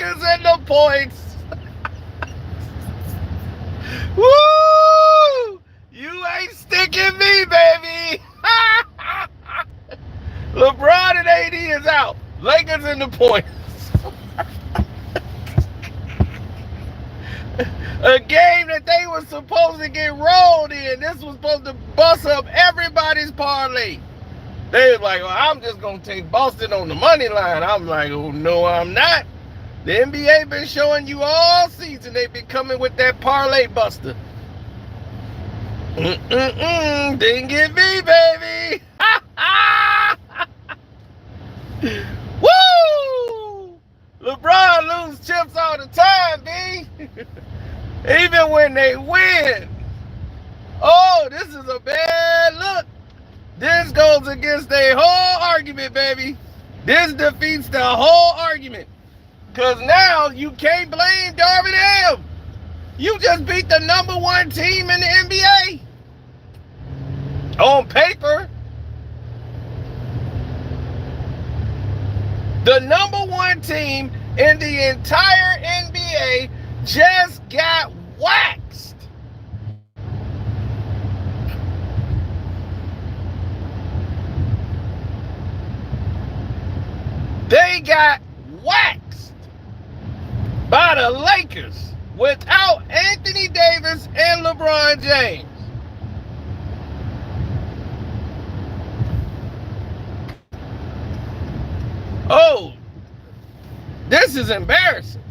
Lakers in the points. Woo! You ain't sticking me, baby. LeBron and AD is out. Lakers in the points. A game that they were supposed to get rolled in. This was supposed to bust up everybody's parlay. They was like, well, I'm just going to take Boston on the money line. I'm like, oh, no, I'm not. The NBA been showing you all season they been coming with that parlay buster. Didn't get me, baby. Woo! LeBron loses chips all the time, B. Even when they win. Oh, this is a bad look. This goes against their whole argument, baby. This defeats the whole argument. Because now you can't blame Darvin Ham. You just beat the #1 team in the NBA. On paper. The #1 team in the entire NBA just got waxed. They got waxed by the Lakers without Anthony Davis and LeBron James. Oh, this is embarrassing.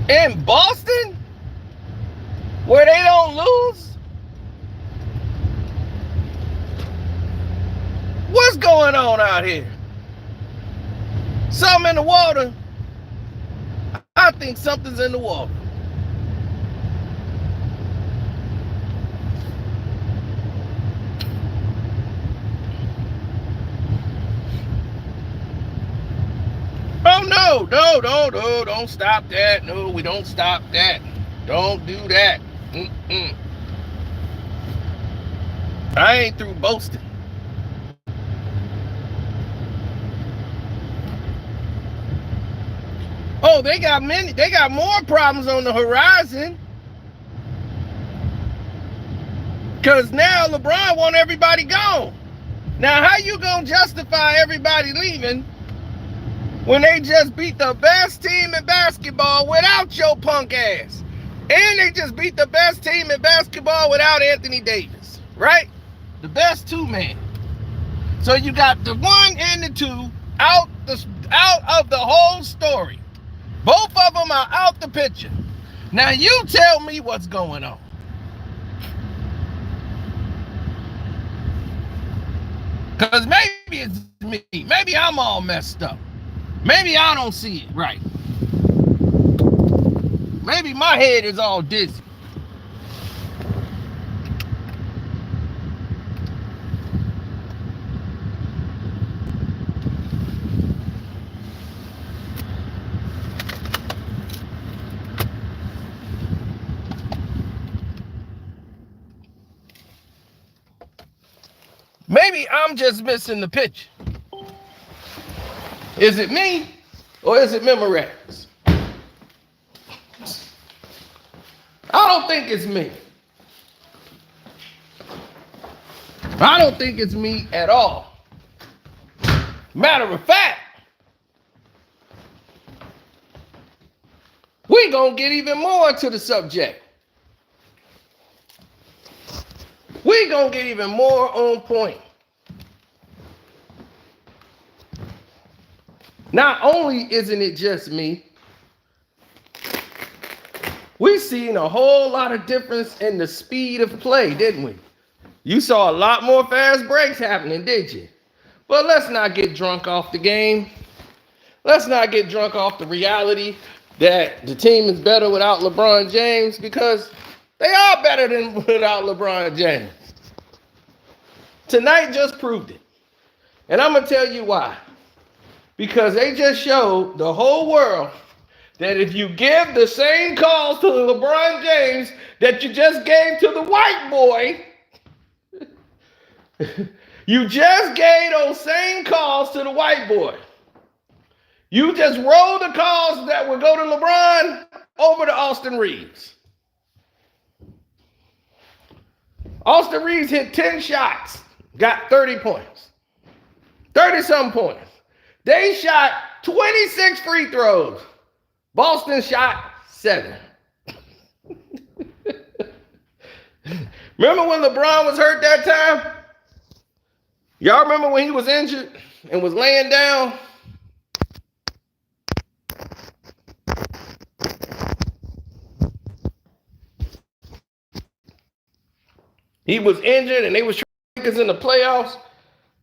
In Boston, where they don't lose? What's going on out here? Something in the water? I think something's in the water. Oh, no, don't stop that. No, we don't stop that. Don't do that. I ain't through boasting. Oh, they got more problems on the horizon. Because now LeBron want everybody gone. Now, how you gonna justify everybody leaving when they just beat the best team in basketball without your punk ass? And they just beat the best team in basketball without Anthony Davis, right? The best two-man. So you got the 1 and the 2 out of the whole story. Both of them are out the picture. Now you tell me what's going on. Because maybe it's me. Maybe I'm all messed up. Maybe I don't see it right. Maybe my head is all dizzy. Maybe I'm just missing the picture. Is it me or is it Memorex? I don't think it's me. I don't think it's me at all. Matter of fact, we're going to get even more into the subject. We're going to get even more on point. Not only isn't it just me, we've seen a whole lot of difference in the speed of play, didn't we? You saw a lot more fast breaks happening, did you? But let's not get drunk off the game. Let's not get drunk off the reality that the team is better without LeBron James, because they are better than without LeBron James. Tonight just proved it. And I'm going to tell you why. Because they just showed the whole world that if you give the same calls to LeBron James that you just gave to the white boy, you just gave those same calls to the white boy. You just roll the calls that would go to LeBron over to Austin Reeves. Austin Reeves hit 10 shots, got 30 points, 30-something points. They shot 26 free throws. Boston shot 7. Remember when LeBron was hurt that time? Y'all remember when he was injured and was laying down? He was injured and they was trying to make us in the playoffs.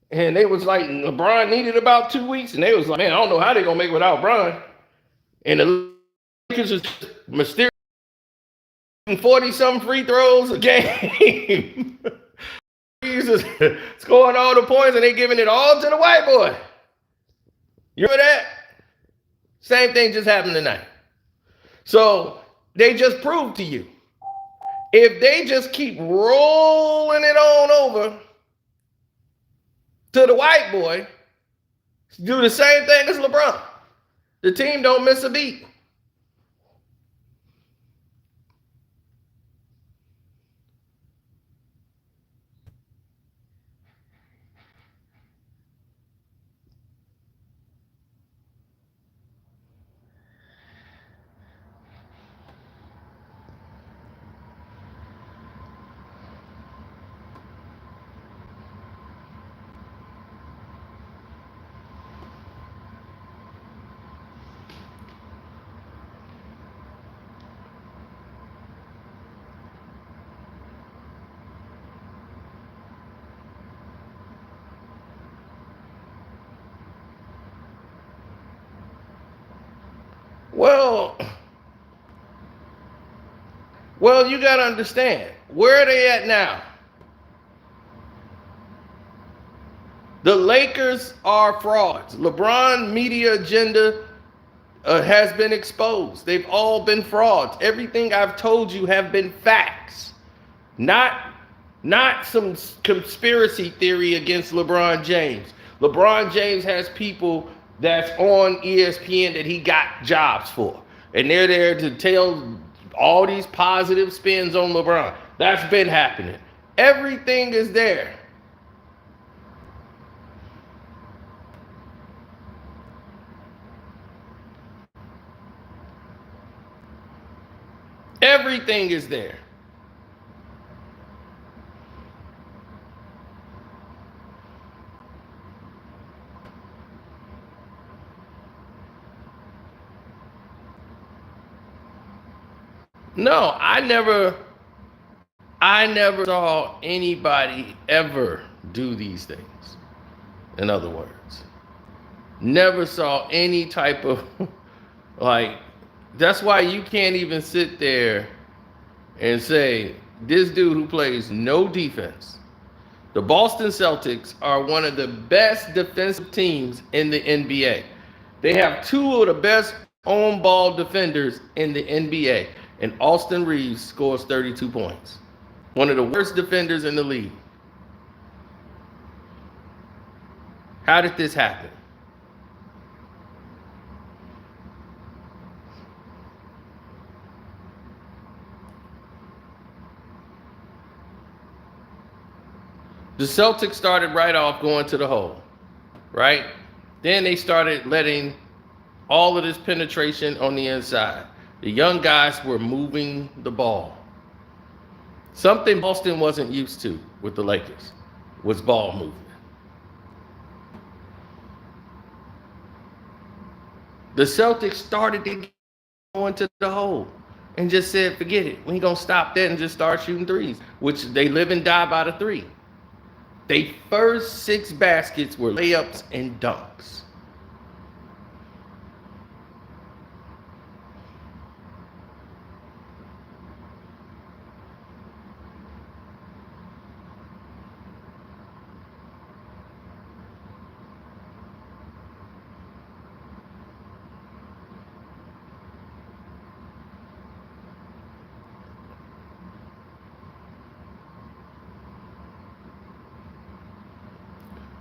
And they was like, LeBron needed about 2 weeks. And they was like, man, I don't know how they're going to make it without Bron. And the Lakers was mysterious 40-something free throws a game. Jesus, scoring all the points and they giving it all to the white boy. You remember that? Same thing just happened tonight. So they just proved to you, if they just keep rolling it on over to the white boy, do the same thing as LeBron, the team don't miss a beat. Well, you got to understand, where are they at now? The Lakers are frauds. LeBron media agenda has been exposed. They've all been frauds. Everything I've told you have been facts, not some conspiracy theory against LeBron James. LeBron James has people that's on ESPN that he got jobs for, and they're there to tell all these positive spins on LeBron. That's been happening. Everything is there. Everything is there. No, I never saw anybody ever do these things. In other words, never saw any type of like, that's why you can't even sit there and say, this dude who plays no defense. The Boston Celtics are one of the best defensive teams in the NBA. They have two of the best on-ball defenders in the NBA. And Austin Reeves scores 32 points. One of the worst defenders in the league. How did this happen? The Celtics started right off going to the hole, right? Then they started letting all of this penetration on the inside. The young guys were moving the ball. Something Boston wasn't used to with the Lakers was ball movement. The Celtics started to go into the hole and just said, forget it. We ain't going to stop that and just start shooting threes, which they live and die by the three. Their first 6 baskets were layups and dunks.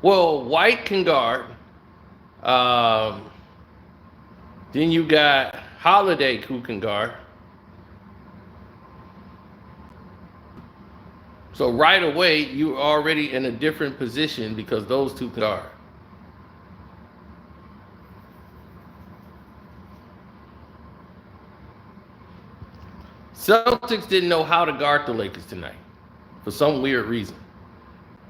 Well, White can guard. Then you got Holiday who can guard. So right away, you're already in a different position because those two can guard. Celtics didn't know how to guard the Lakers tonight for some weird reason.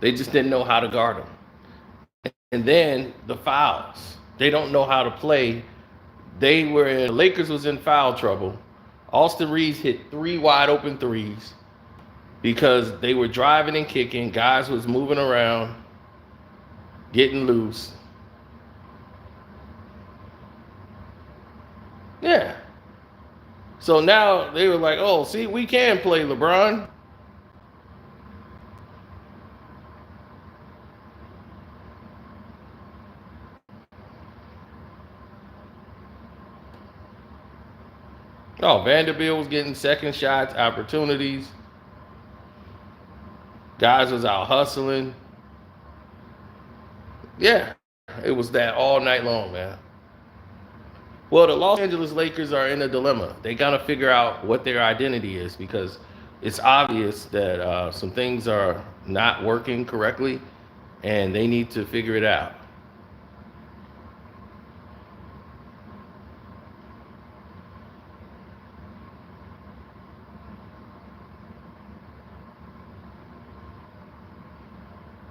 They just didn't know how to guard them. And then the fouls. They don't know how to play. The Lakers was in foul trouble. Austin Reeves hit 3 wide open threes because they were driving and kicking. Guys was moving around, getting loose. Yeah. So now they were like, oh, see, we can play LeBron. Oh, Vanderbilt was getting second shots, opportunities. Guys was out hustling. Yeah, it was that all night long, man. Well, the Los Angeles Lakers are in a dilemma. They got to figure out what their identity is because it's obvious that some things are not working correctly and they need to figure it out.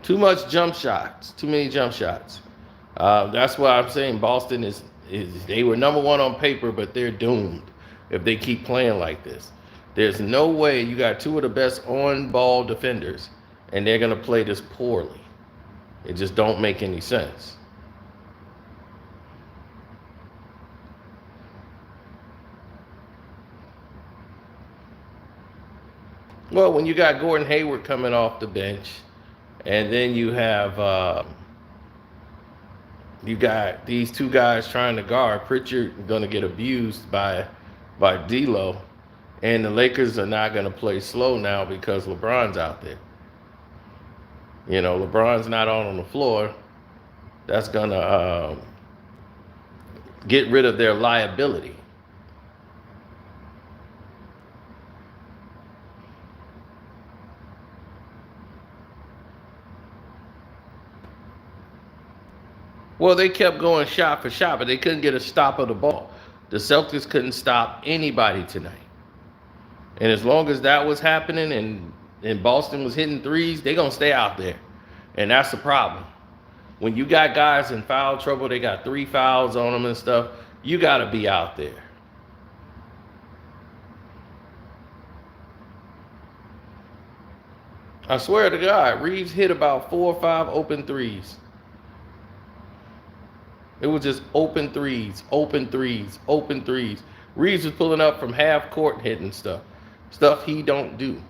Too much jump shots, too many jump shots. That's why I'm saying Boston is they were number one on paper, but they're doomed if they keep playing like this. There's no way you got two of the best on-ball defenders, and they're gonna play this poorly. It just don't make any sense. Well, when you got Gordon Hayward coming off the bench, and then you got these two guys trying to guard. Pritchard going to get abused by D'Lo, and the Lakers are not going to play slow now because LeBron's out there. You know, LeBron's not on the floor. That's going to get rid of their liability. Well, they kept going shot for shot, but they couldn't get a stop of the ball. The Celtics couldn't stop anybody tonight. And as long as that was happening and Boston was hitting threes, they're going to stay out there. And that's the problem. When you got guys in foul trouble, they got 3 fouls on them and stuff, you got to be out there. I swear to God, Reeves hit about 4 or 5 open threes. It was just open threes, open threes, open threes. Reeves was pulling up from half court hitting stuff he don't do.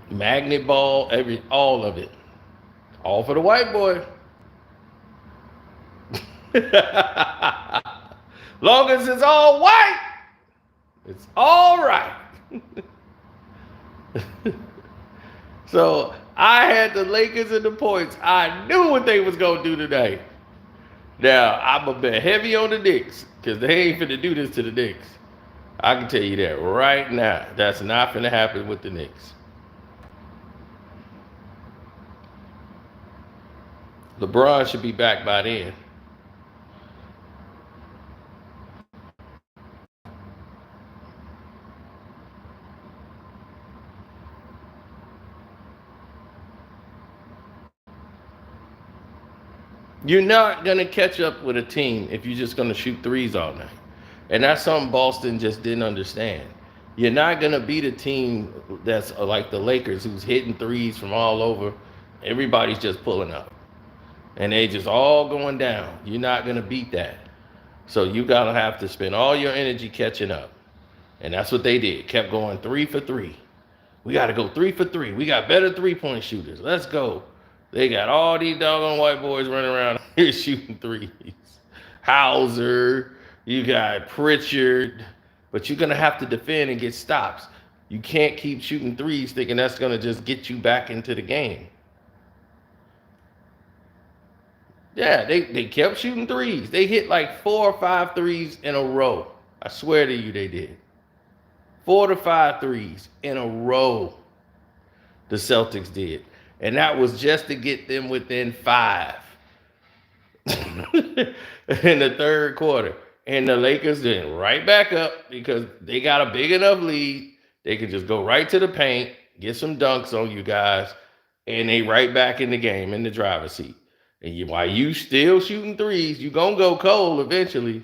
Magnet ball, all of it. All for the white boy. Long as it's all white, it's all right. So I had the Lakers in the points. I knew what they was going to do today. Now, I'm a bit heavy on the Knicks because they ain't finna do this to the Knicks. I can tell you that right now. That's not finna happen with the Knicks. LeBron should be back by then. You're not going to catch up with a team if you're just going to shoot threes all night. And that's something Boston just didn't understand. You're not going to beat a team that's like the Lakers who's hitting threes from all over. Everybody's just pulling up. And they just all going down. You're not going to beat that. So you got to have to spend all your energy catching up. And that's what they did. Kept going 3 for 3. We got to go 3 for 3. We got better three-point shooters. Let's go. They got all these doggone white boys running around here shooting threes. Hauser, you got Pritchard, but you're going to have to defend and get stops. You can't keep shooting threes thinking that's going to just get you back into the game. Yeah, they kept shooting threes. They hit like 4 or 5 threes in a row. I swear to you, they did. 4 to 5 threes in a row. The Celtics did, and that was just to get them within five in the third quarter. And the Lakers then right back up because they got a big enough lead. They could just go right to the paint, get some dunks on you guys, and they right back in the game in the driver's seat. And while you still shooting threes, you gonna go cold eventually.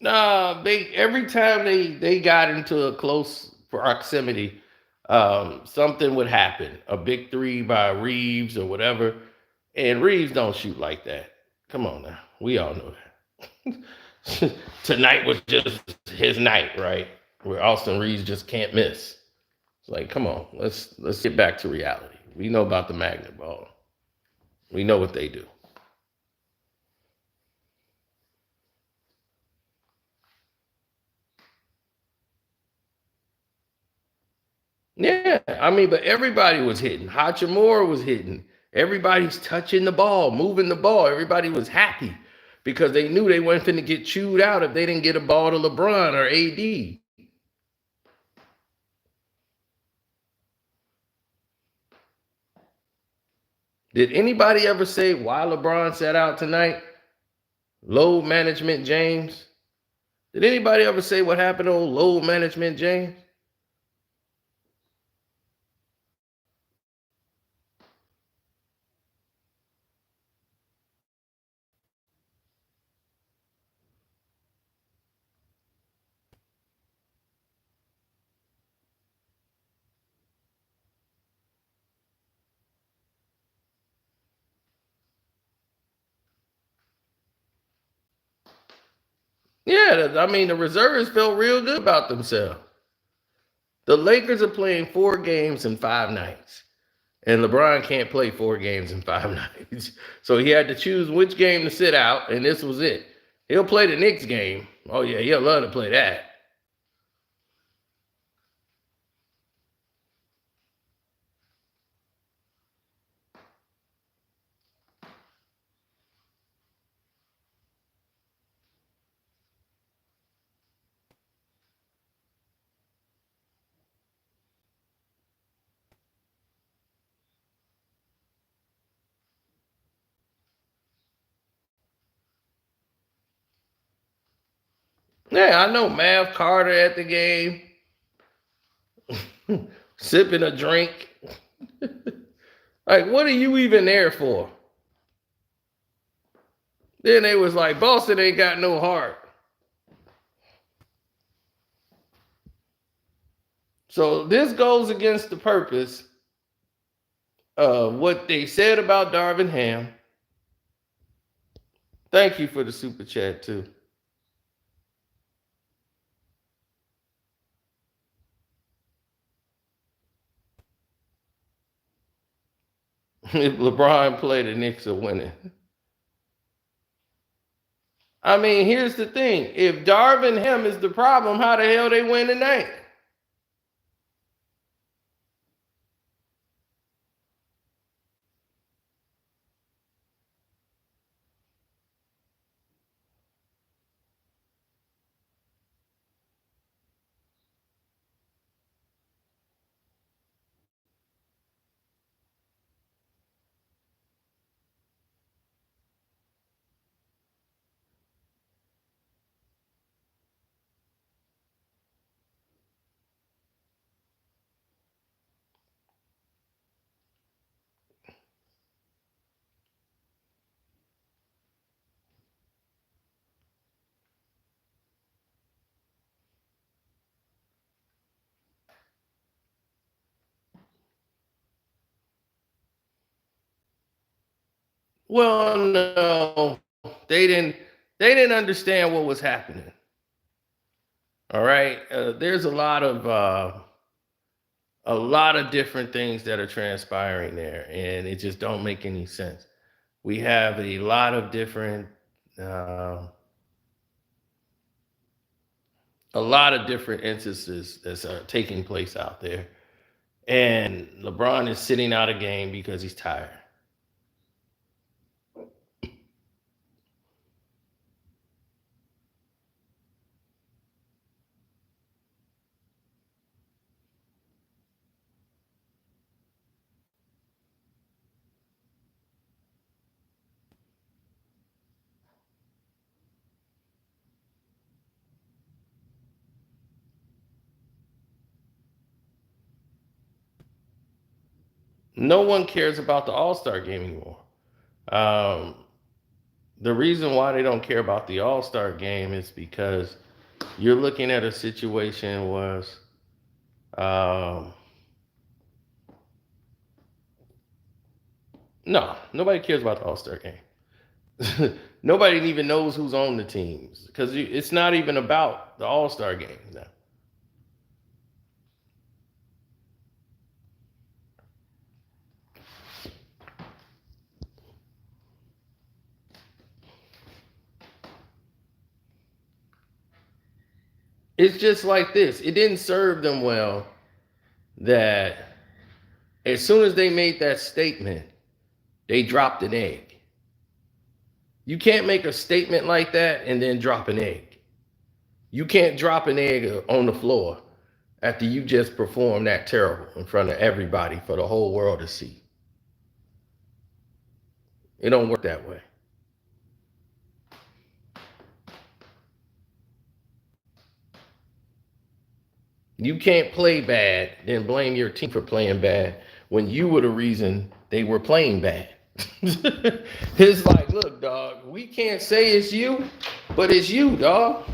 Nah, they every time they got into a close proximity, something would happen. A big three by Reeves or whatever, and Reeves don't shoot like that. Come on now, we all know that. Tonight was just his night, right? Where Austin Reeves just can't miss. It's like, come on, let's get back to reality. We know about the magnet ball. We know what they do. Yeah, I mean, but everybody was hitting. Hachimura was hitting. Everybody's touching the ball, moving the ball. Everybody was happy because they knew they weren't going to get chewed out if they didn't get a ball to LeBron or AD. Did anybody ever say why LeBron sat out tonight? Load management James. Did anybody ever say what happened to old load management James? Yeah, I mean, the reserves felt real good about themselves. The Lakers are playing 4 games in 5 nights, and LeBron can't play 4 games in 5 nights. So he had to choose which game to sit out, and this was it. He'll play the Knicks game. Oh, yeah, he'll love to play that. Yeah, I know Mav Carter at the game, sipping a drink. Like, what are you even there for? Then they was like, Boston ain't got no heart. So this goes against the purpose of what they said about Darvin Ham. Thank you for the super chat too. If LeBron played, the Knicks are winning. I mean, here's the thing. If Darvin Ham is the problem, how the hell they win tonight? Well, no, they didn't. They didn't understand what was happening. All right, there's a lot of different things that are transpiring there, and it just don't make any sense. We have a lot of different, uh, instances that's taking place out there, and LeBron is sitting out a game because he's tired. No one cares about the All-Star game anymore. Um, the reason why they don't care about the All-Star game is because you're looking at a situation was um, no, nobody cares about the All-Star game. Nobody even knows who's on the teams because it's not even about the All-Star game now. It's just like this. It didn't serve them well that as soon as they made that statement, they dropped an egg. You can't make a statement like that and then drop an egg. You can't drop an egg on the floor after you just performed that terrible in front of everybody for the whole world to see. It don't work that way. You can't play bad, then blame your team for playing bad when you were the reason they were playing bad. It's like, look, dog, we can't say it's you, but it's you, dog.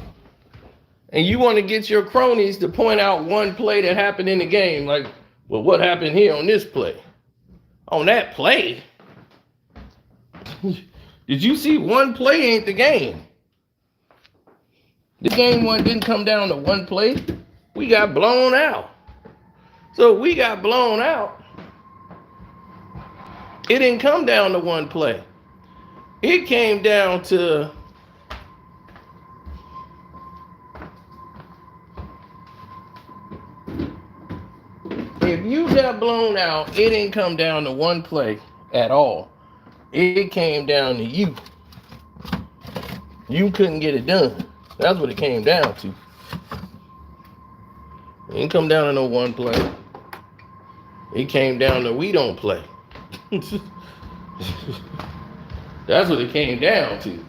And you want to get your cronies to point out one play that happened in the game, like, well, what happened here on this play? On that play? Did you see one play ain't the game? The game one didn't come down to one play. We got blown out. So we got blown out. It didn't come down to one play. It came down to if you got blown out, it didn't come down to one play at all. It came down to you. You couldn't get it done. That's what it came down to. It didn't come down to no one play. It came down to we don't play. That's what it came down to.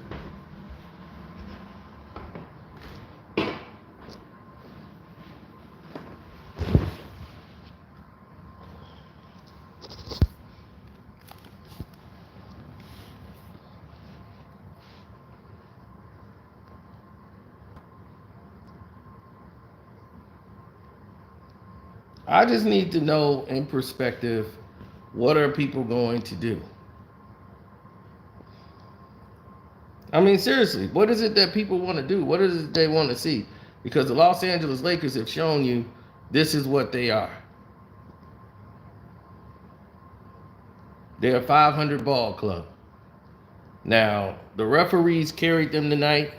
I just need to know in perspective, what are people going to do? I mean, seriously, what is it that people want to do? What is it they want to see? Because the Los Angeles Lakers have shown you this is what they are. They're a 500 ball club. Now, the referees carried them tonight.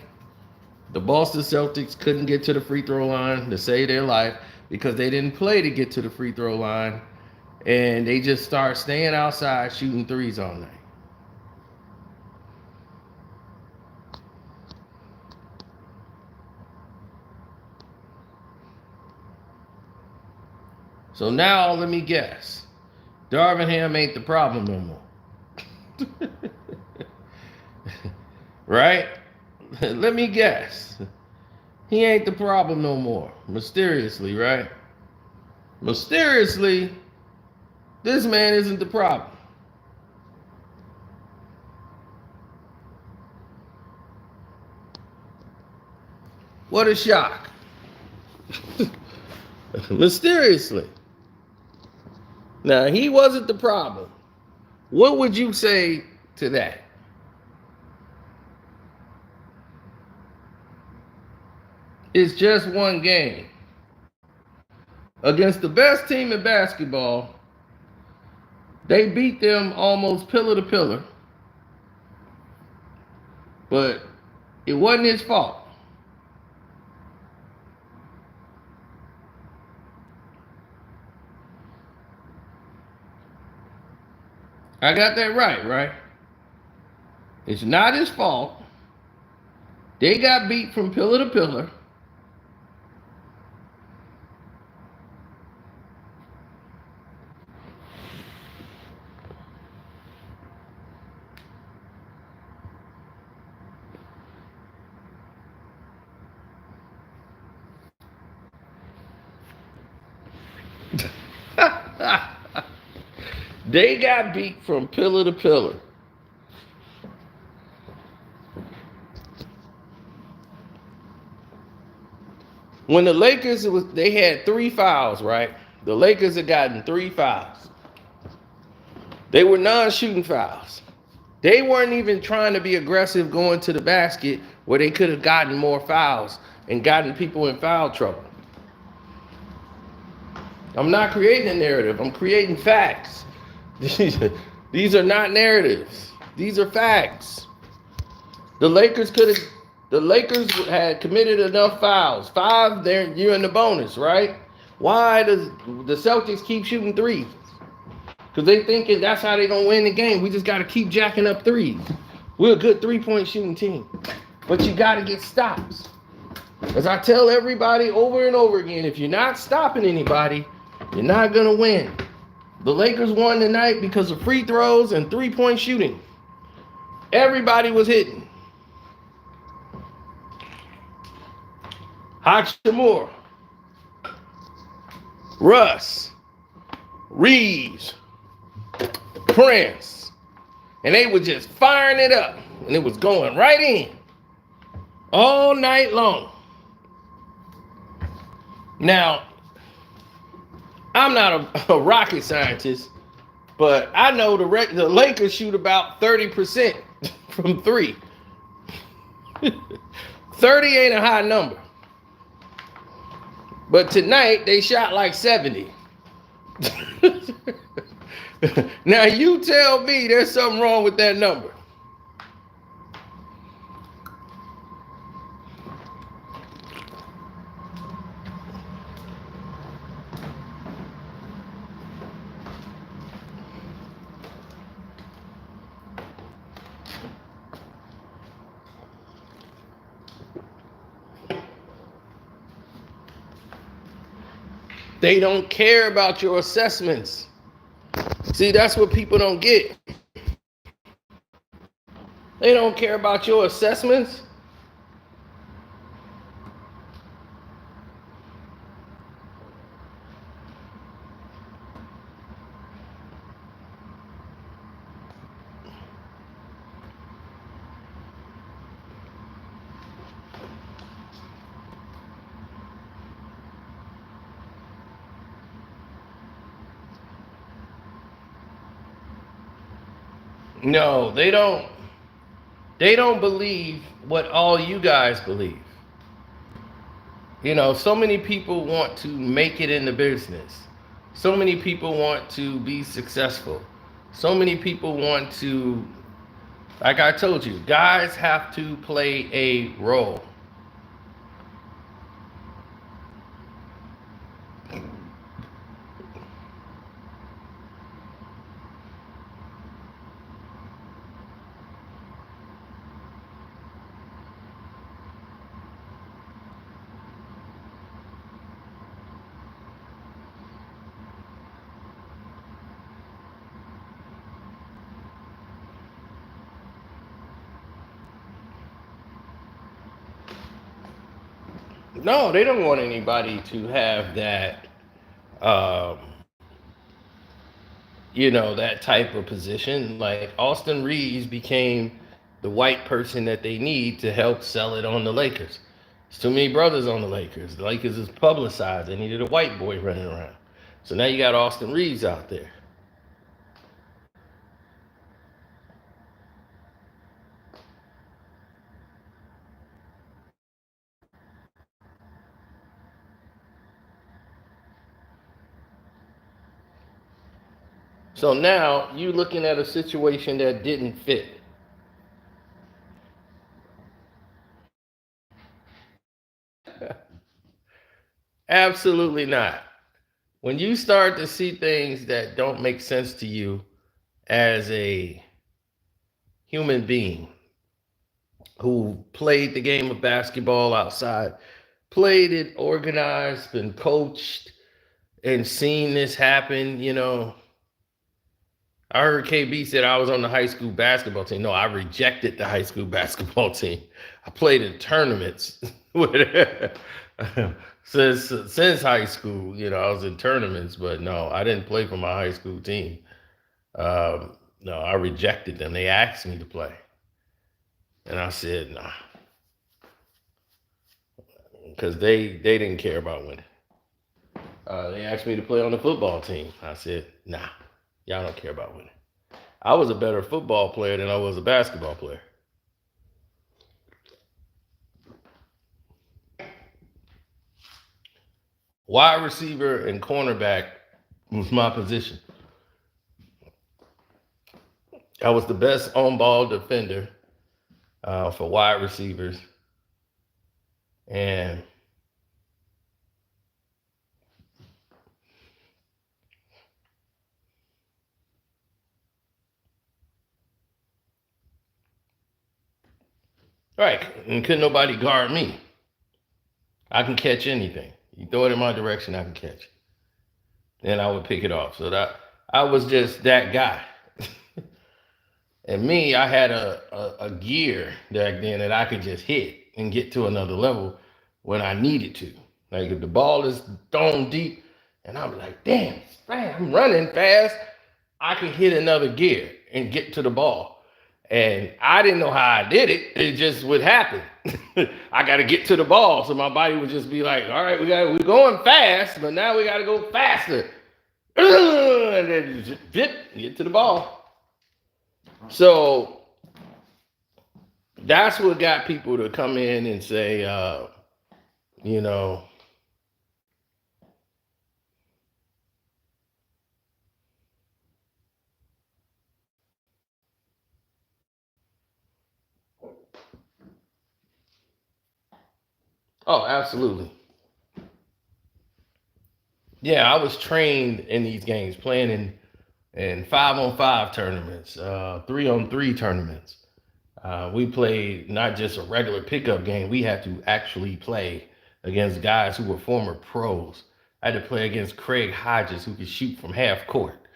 The Boston Celtics couldn't get to the free throw line to save their life because they didn't play to get to the free throw line. And they just start staying outside shooting threes all night. So now let me guess. Darvin Ham ain't the problem no more. Right? Let me guess. He ain't the problem no more. Mysteriously, right? Mysteriously, this man isn't the problem. What a shock. Mysteriously. Now, he wasn't the problem. What would you say to that? It's just one game. Against the best team in basketball, they beat them almost pillar to pillar. But it wasn't his fault. I got that right? It's not his fault. They got beat from pillar to pillar. They got beat from pillar to pillar. When the Lakers they had 3 fouls, right? The Lakers had gotten 3 fouls. They were non-shooting fouls. They weren't even trying to be aggressive going to the basket where they could have gotten more fouls and gotten people in foul trouble. I'm not creating a narrative. I'm creating facts. These are not narratives. These are facts. The Lakers had committed enough fouls. 5, you're in the bonus, right? Why does the Celtics keep shooting threes? Because they thinking that's how they gonna win the game. We just gotta keep jacking up threes. We're a good 3-point shooting team. But you gotta get stops. As I tell everybody over and over again, if you're not stopping anybody, you're not gonna win. The Lakers won tonight because of free throws and 3-point shooting. Everybody was hitting. Hachimura, Russ, Reeves, Prince, and they were just firing it up, and it was going right in all night long. Now, I'm not a rocket scientist, but I know the Lakers shoot about 30% from 3. 30 ain't a high number. But tonight, they shot like 70. Now, you tell me there's something wrong with that number. They don't care about your assessments. See, that's what people don't get. They don't care about your assessments. No, they don't. They don't believe what all you guys believe. You know, so many people want to make it in the business. So many people want to be successful. So many people want to, like I told you, guys have to play a role. No, they don't want anybody to have that, um, that type of position. Like Austin Reeves became the white person that they need to help sell it on the Lakers. There's too many brothers on the Lakers. The Lakers is publicized. They needed a white boy running around. So now you got Austin Reeves out there. So now you're looking at a situation that didn't fit. Absolutely not. When you start to see things that don't make sense to you as a human being who played the game of basketball outside, played it, organized, been coached, and seen this happen, I heard KB said I was on the high school basketball team. No, I rejected the high school basketball team. I played in tournaments since high school. I was in tournaments, but no, I didn't play for my high school team. No, I rejected them. They asked me to play, and I said nah, because they didn't care about winning. They asked me to play on the football team. I said nah, y'all don't care about winning. I was a better football player than I was a basketball player. Wide receiver and cornerback was my position. I was the best on-ball defender for wide receivers, and right, and couldn't nobody guard me. I can catch anything. You throw it in my direction, I can catch it, and I would pick it off. So that I was just that guy. And me, I had a gear back then that I could just hit and get to another level when I needed to. Like if the ball is thrown deep, and I'm like, damn, I'm running fast, I can hit another gear and get to the ball. And I didn't know how I did it. It just would happen. I got to get to the ball. So my body would just be like, all right, we're going fast, but now we got to go faster. And then just get to the ball. So that's what got people to come in and say, you know, oh, absolutely. Yeah, I was trained in these games, playing in 5-on-5 tournaments, 3-on-3 tournaments. We played not just a regular pickup game. We had to actually play against guys who were former pros. I had to play against Craig Hodges, who could shoot from half court.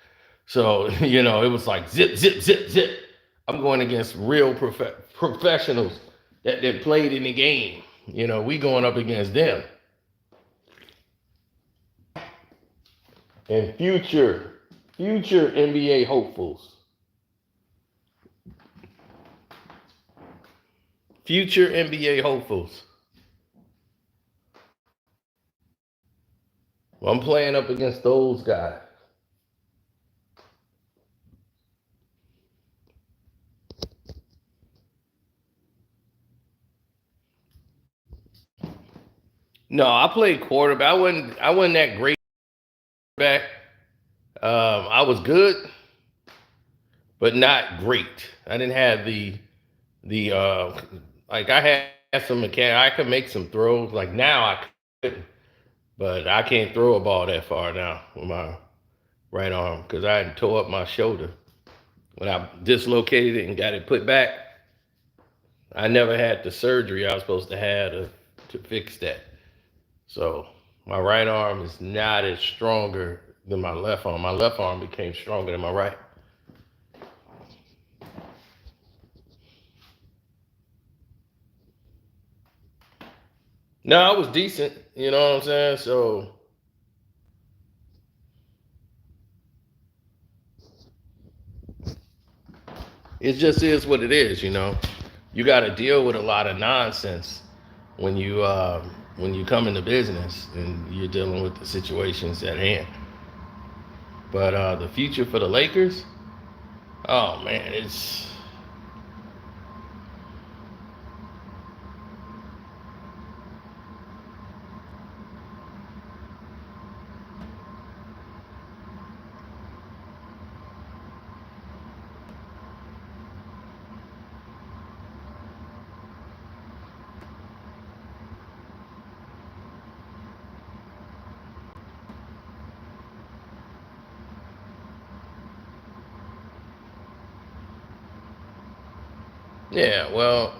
So, it was like zip, zip, zip, zip. I'm going against real professionals that played in the game. We going up against them. And future NBA hopefuls. Future NBA hopefuls. Well, I'm playing up against those guys. No, I played quarterback. I wasn't that great back. I was good, but not great. I didn't have the like I had some mechanic. I could make some throws. Like now I couldn't, but I can't throw a ball that far now with my right arm because I had tore up my shoulder when I dislocated it and got it put back. I never had the surgery I was supposed to have to fix that. So my right arm is not as stronger than my left arm. My left arm became stronger than my right. No, I was decent. You know what I'm saying? So it just is what it is. You got to deal with a lot of nonsense when you come into business and you're dealing with the situations at hand. But the future for the Lakers, oh man, it's Yeah, well,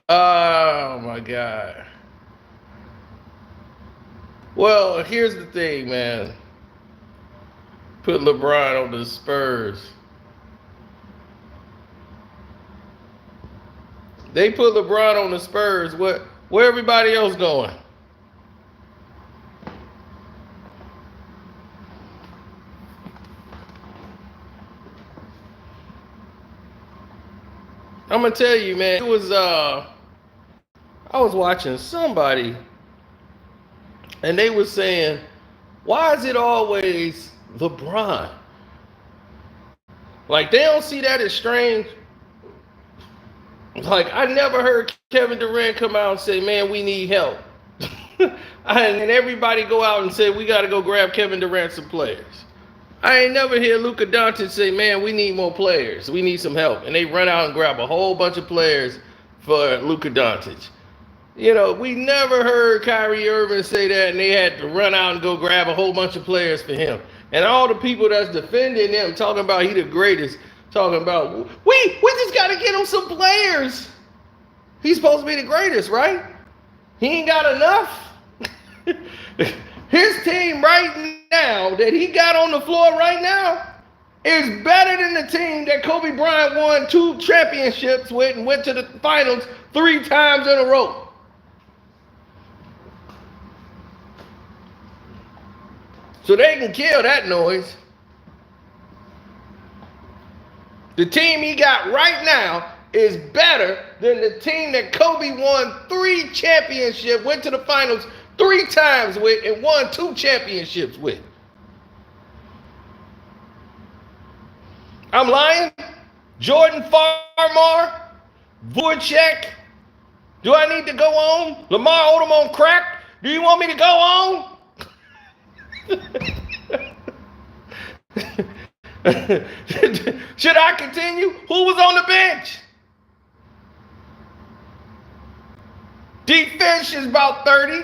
oh my God. Well, here's the thing, man. Put LeBron on the Spurs. They put LeBron on the Spurs. Where everybody else going? I'm gonna tell you, man. It was I was watching somebody, and they were saying, "Why is it always LeBron?" Like they don't see that as strange. Like I never heard Kevin Durant come out and say, "Man, we need help," and everybody go out and say, "We got to go grab Kevin Durant some players." I ain't never hear Luka Doncic say, "Man, we need more players. We need some help," and they run out and grab a whole bunch of players for Luka Doncic. You know, we never heard Kyrie Irving say that, and they had to run out and go grab a whole bunch of players for him. And all the people that's defending him, talking about he the greatest, talking about we just got to get him some players. He's supposed to be the greatest, right? He ain't got enough. His team right now that he got on the floor right now is better than the team that Kobe Bryant won 2 championships with and went to the finals 3 times in a row. So they can kill that noise. The team he got right now is better than the team that Kobe won 3 championships, went to the finals 3 times with, and won 2 championships with. I'm lying? Jordan Farmar, Voracek. Do I need to go on? Lamar Odom on crack? Do you want me to go on? Should I continue? Who was on the bench? Defense is about 30.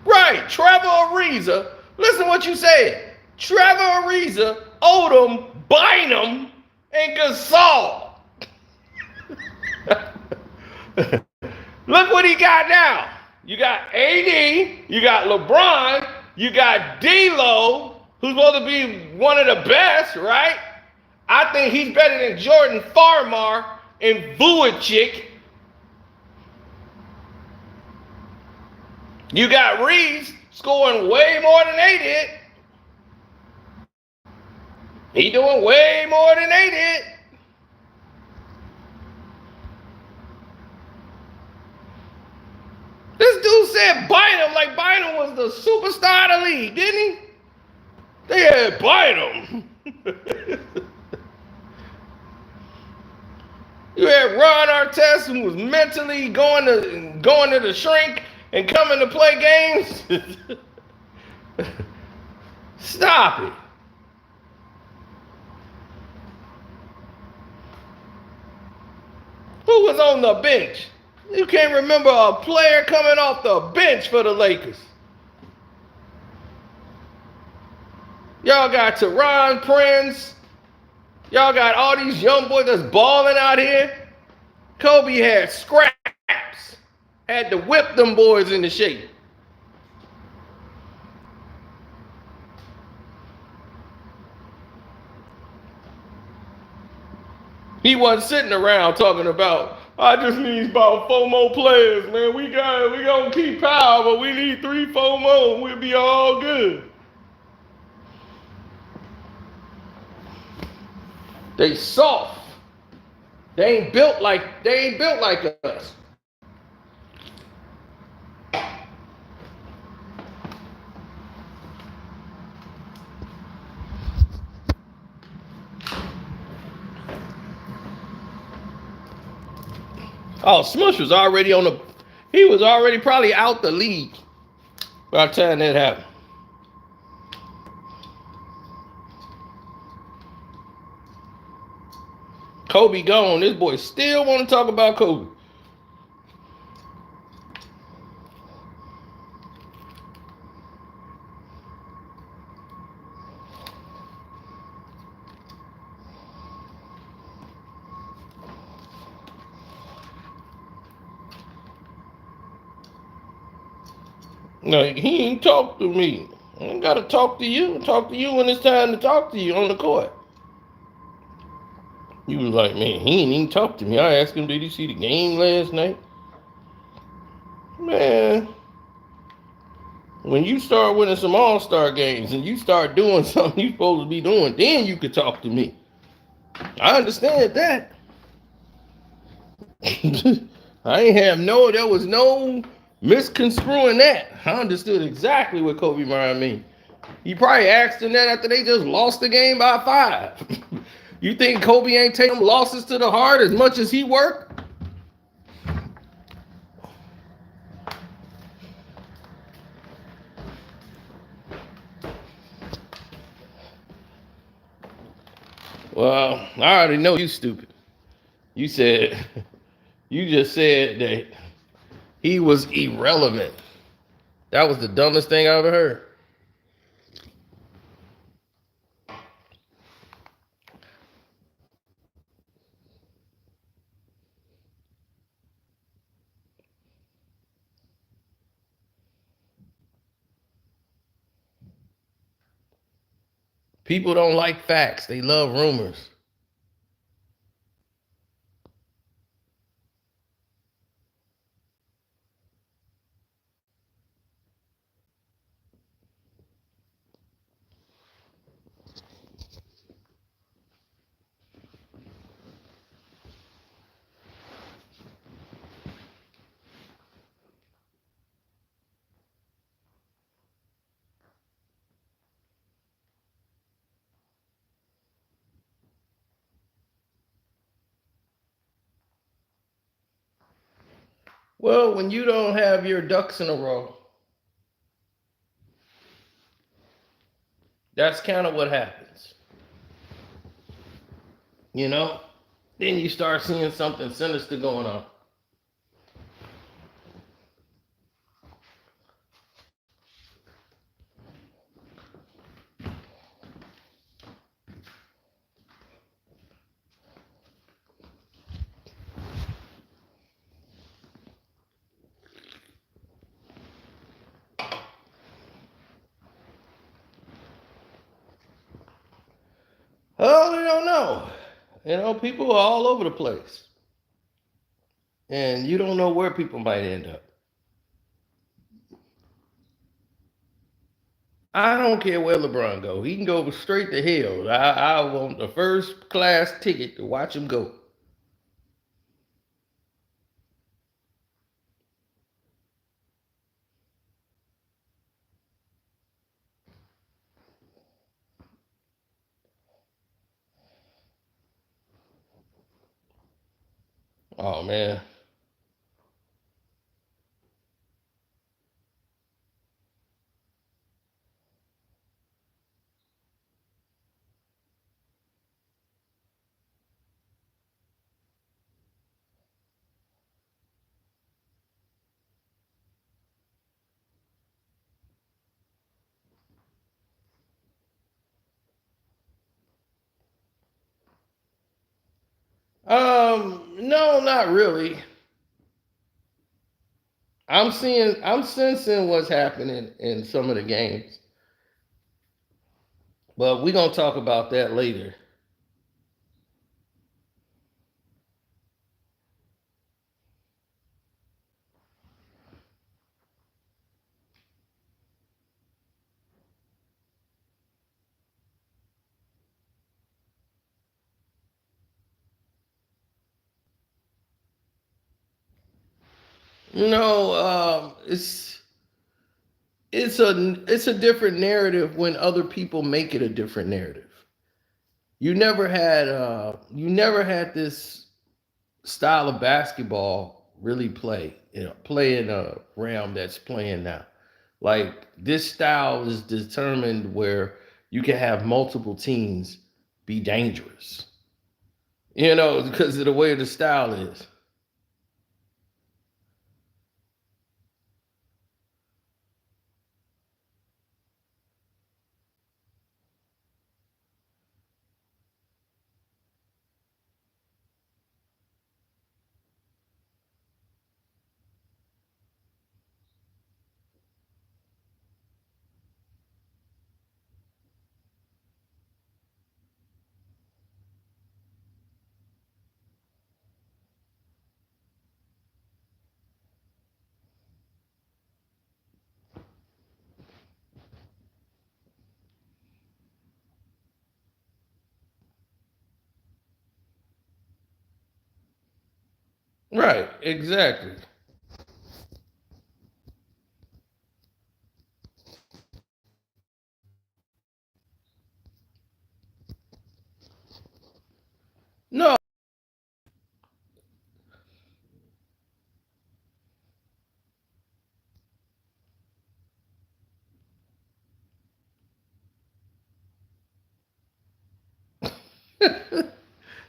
Right, Trevor Ariza. Listen what you said. Trevor Ariza, Odom, Bynum, and Gasol. Look what he got now. You got AD, you got LeBron, you got D'Lo, who's supposed to be one of the best, right? I think he's better than Jordan Farmar and Vujacic. You got Reeves scoring way more than they did. He doing way more than they did. This dude said Bynum like Bynum was the superstar of the league, didn't he? They had Bynum. You had Ron Artest, who was mentally going to the shrink and coming to play games. Stop it. Who was on the bench? You can't remember a player coming off the bench for the Lakers. Y'all got Teron Prince. Y'all got all these young boys that's balling out here. Kobe had scraps. Had to whip them boys into shape. He wasn't sitting around talking about, I just need about 4 more players, man. We gonna keep power, but we need 3, 4 more. We'll be all good. They soft. They ain't built like us. Oh, Smush was already on the. He was already probably out the league by the time that happened. Kobe gone. This boy still want to talk about Kobe. No, he ain't talk to me. I ain't gotta talk to you. Talk to you when it's time to talk to you on the court. You was like, man, he ain't even talk to me. I asked him, did he see the game last night? Man, when you start winning some all-star games and you start doing something you supposed to be doing, then you could talk to me. I understand that. There was no misconstruing that. I understood exactly what Kobe Bryant mean. He probably asked him that after they just lost the game by 5. You think Kobe ain't taking losses to the heart as much as he worked? Well, I already know you stupid. You just said that he was irrelevant. That was the dumbest thing I ever heard. People don't like facts. They love rumors. Well, when you don't have your ducks in a row, that's kind of what happens. You know? Then you start seeing something sinister going on. Oh, I don't know. People are all over the place. And you don't know where people might end up. I don't care where LeBron go. He can go straight to hell. I want the first class ticket to watch him go. Oh man. No, not really. I'm sensing what's happening in some of the games. But we're gonna talk about that later. No, it's a different narrative when other people make it a different narrative. You never had this style of basketball really play in a realm that's playing now. Like this style is determined where you can have multiple teams be dangerous. Because of the way the style is. Right, exactly. No,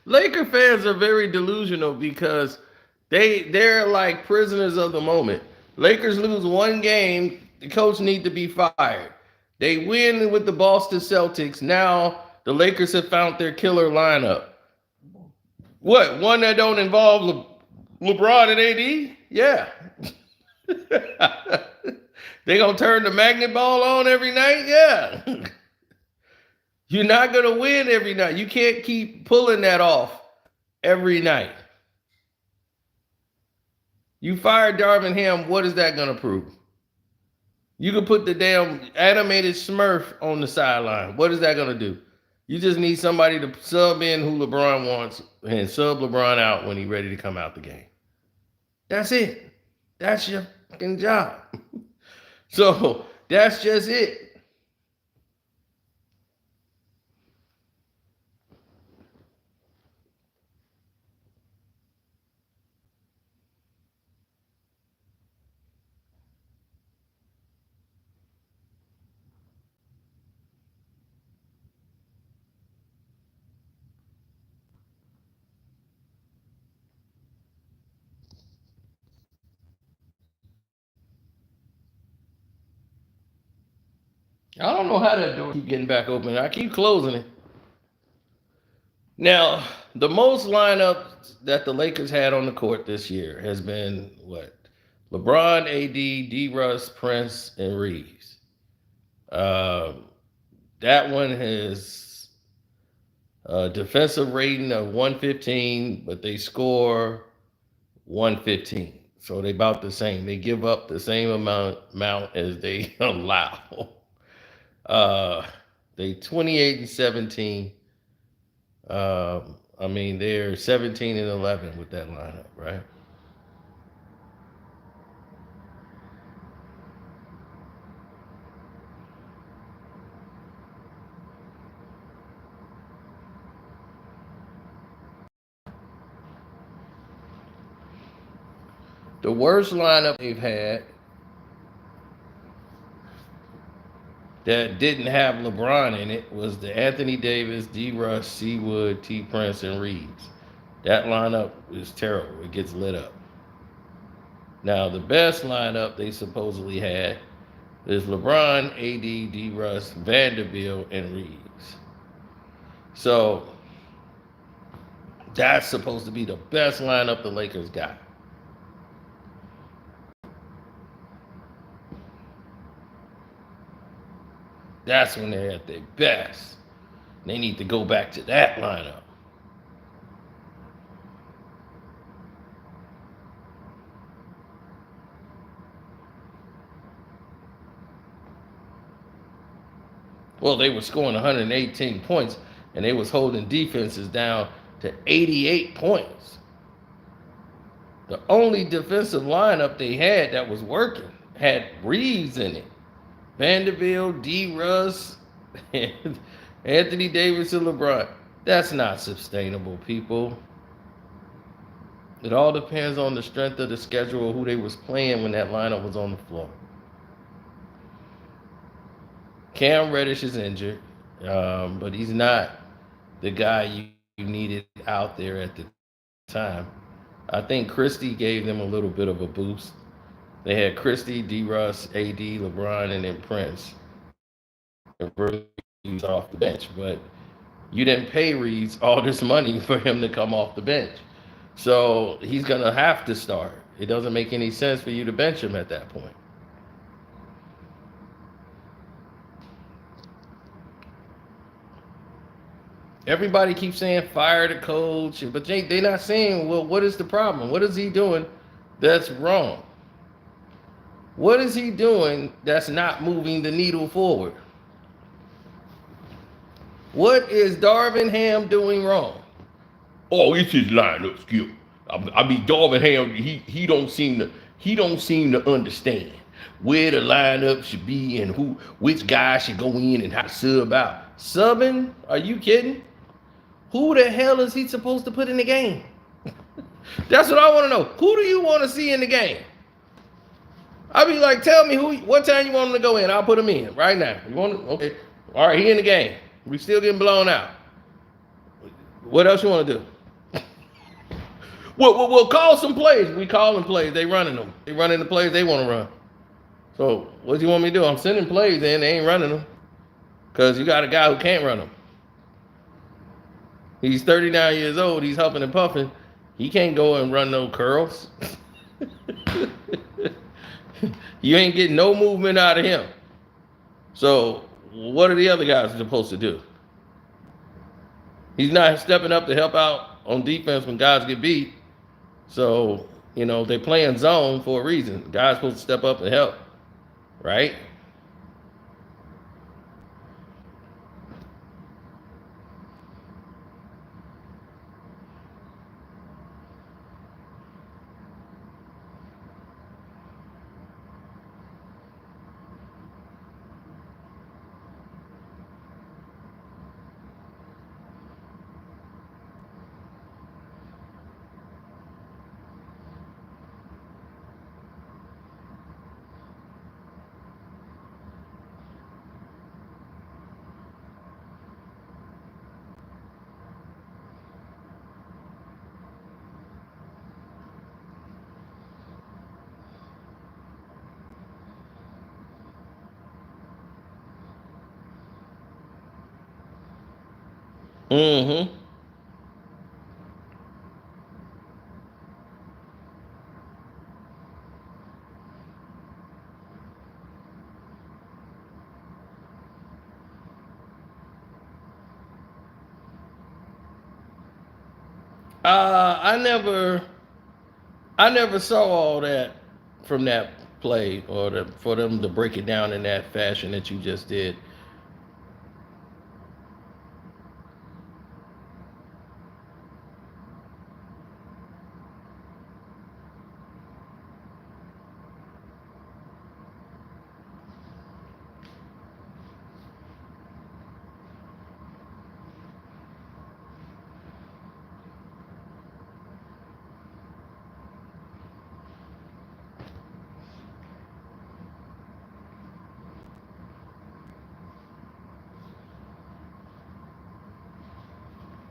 Laker fans are very delusional because they're like prisoners of the moment. Lakers lose one game, the coach need to be fired. They win with the Boston Celtics. Now the Lakers have found their killer lineup. What? One that don't involve LeBron and AD? Yeah. They gonna turn the magnet ball on every night? Yeah. You're not gonna win every night. You can't keep pulling that off every night. You fired Darvin Ham, what is that gonna prove? You can put the damn animated Smurf on the sideline. What is that gonna do? You just need somebody to sub in who LeBron wants and sub LeBron out when he's ready to come out the game. That's it. That's your fucking job. So that's just it. I don't know how that door keep getting back open. I keep closing it. Now, the most lineups that the Lakers had on the court this year has been what? LeBron, AD, D. Russ, Prince, and Reeves. Um, that one has a defensive rating of 115, but they score 115. So they about the same. They give up the same amount as they allow. Uh, they 28 and 17. I mean, they're 17 and 11 with that lineup, right? The worst lineup they've had that didn't have LeBron in it was the Anthony Davis, D. Russ, C. Wood, T. Prince, and Reeves. That lineup is terrible. It gets lit up. Now, the best lineup they supposedly had is LeBron, AD, D. Russ, Vanderbilt, and Reeves. So that's supposed to be the best lineup the Lakers got. That's when they're at their best. They need to go back to that lineup. Well, they were scoring 118 points, and they was holding defenses down to 88 points. The only defensive lineup they had that was working had Reeves in it. Vanderbilt, D. Russ, and Anthony Davis, and LeBron. That's not sustainable, people. It all depends on the strength of the schedule, who they was playing when that lineup was on the floor. Cam Reddish is injured, but he's not the guy you needed out there at the time. I think Christie gave them a little bit of a boost. They had Christie, D. Russ, AD, LeBron, and then Prince. And Reeves off the bench, but you didn't pay Reeves all this money for him to come off the bench. So he's going to have to start. It doesn't make any sense for you to bench him at that point. Everybody keeps saying fire the coach, but they're not saying, well, what is the problem? What is he doing that's wrong? What is he doing that's not moving the needle forward? What is Darvin Ham doing wrong? Oh, it's his lineup skill. I mean, Darvin Ham, he don't seem to understand where the lineup should be and which guy should go in and how to sub out. Subbing? Are you kidding? Who the hell is he supposed to put in the game? That's what I want to know. Who do you want to see in the game? I'll be like, tell me what time you want him to go in. I'll put him in right now. You want him? Okay. All right, he in the game. We still getting blown out. What else you want to do? We'll call some plays. We calling plays. They running them. They running the plays they want to run. So what do you want me to do? I'm sending plays in. They ain't running them because you got a guy who can't run them. He's 39 years old. He's huffing and puffing. He can't go and run no curls. You ain't getting no movement out of him. So what are the other guys supposed to do? He's not stepping up to help out on defense when guys get beat. So, they're playing zone for a reason. Guys supposed to step up and help, right? Mm-hmm. I never saw all that from that play or for them to break it down in that fashion that you just did.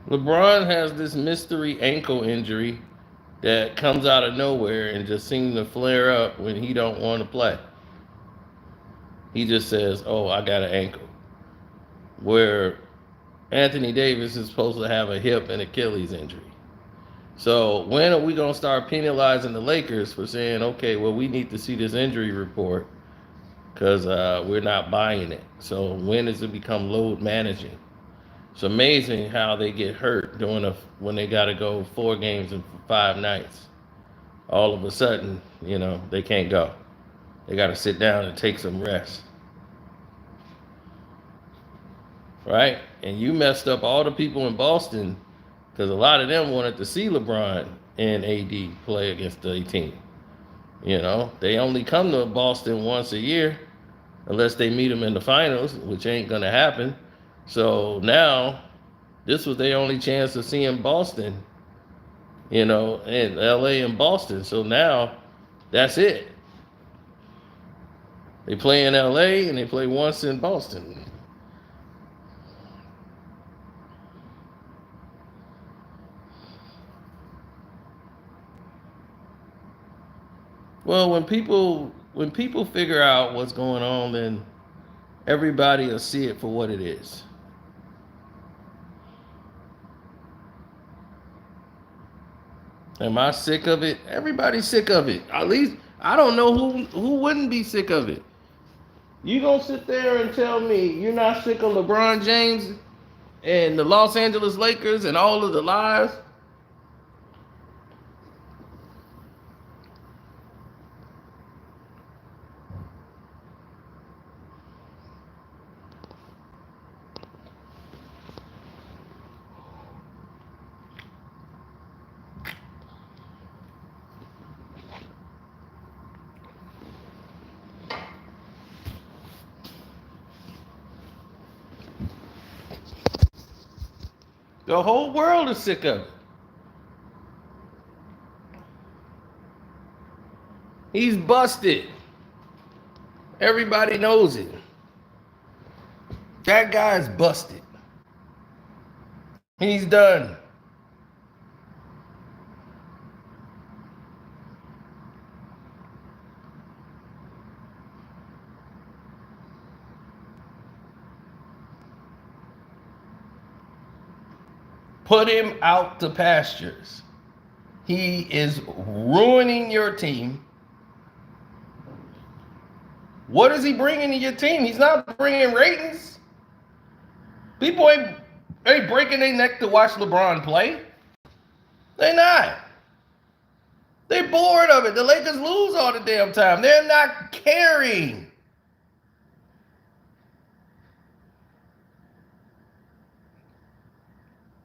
LeBron has this mystery ankle injury that comes out of nowhere and just seems to flare up when he don't want to play. He just says, "Oh, I got an ankle." Where Anthony Davis is supposed to have a hip and Achilles injury. So when are we gonna start penalizing the Lakers for saying, "Okay, well, we need to see this injury report because we're not buying it"? So when does it become load managing? It's amazing how they get hurt when they got to go 4 games in 5 nights. All of a sudden, they can't go. They got to sit down and take some rest. Right? And you messed up all the people in Boston because a lot of them wanted to see LeBron and AD play against the team. They only come to Boston once a year, unless they meet them in the finals, which ain't gonna happen. So now, this was their only chance of seeing Boston, and LA and Boston. So now, that's it. They play in LA and they play once in Boston. Well, when people figure out what's going on, then everybody will see it for what it is. Am I sick of it? Everybody's sick of it. At least I don't know who wouldn't be sick of it. You gonna sit there and tell me you're not sick of LeBron James and the Los Angeles Lakers and all of the lies? The whole world is sick of it. He's busted. Everybody knows it. That guy's busted. He's done. Put him out to pastures. He is ruining your team. What is he bringing to your team? He's not bringing ratings. People ain't breaking their neck to watch LeBron play. They not. They're bored of it. The Lakers lose all the damn time. They're not caring.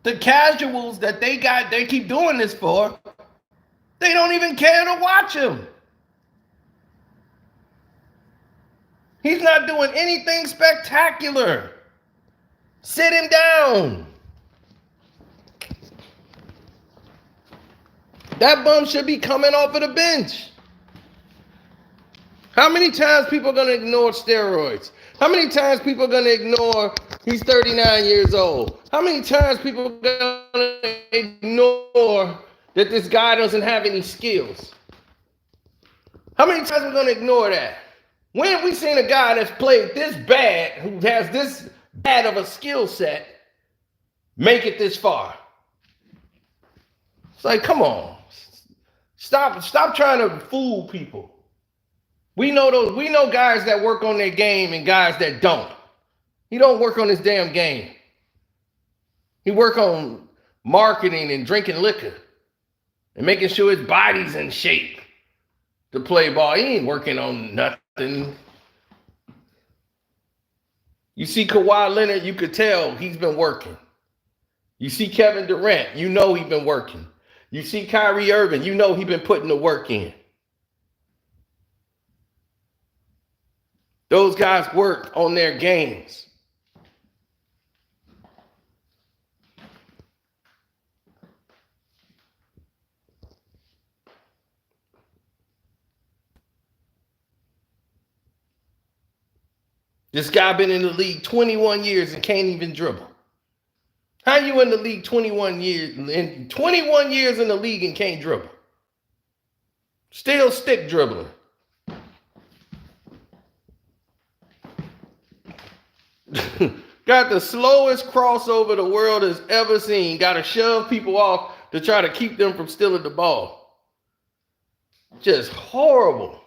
The casuals that they keep doing this for, they don't even care to watch him. He's not doing anything spectacular. Sit him down. That bum should be coming off of the bench. How many times people are going to ignore steroids? How many times people are going to ignore he's 39 years old? How many times people are going to ignore that this guy doesn't have any skills? How many times are we going to ignore that? When have we seen a guy that's played this bad, who has this bad of a skill set, make it this far? It's like, come on. Stop trying to fool people. We know guys that work on their game and guys that don't. He don't work on his damn game. He work on marketing and drinking liquor and making sure his body's in shape to play ball. He ain't working on nothing. You see Kawhi Leonard, you could tell he's been working. You see Kevin Durant, you know he's been working. You see Kyrie Irving, you know he's been putting the work in. Those guys work on their games. This guy been in the league 21 years and can't even dribble. How you in the league 21 years in the league and can't dribble? Still stick dribbling. Got the slowest crossover the world has ever seen. Got to shove people off to try to keep them from stealing the ball. Just horrible.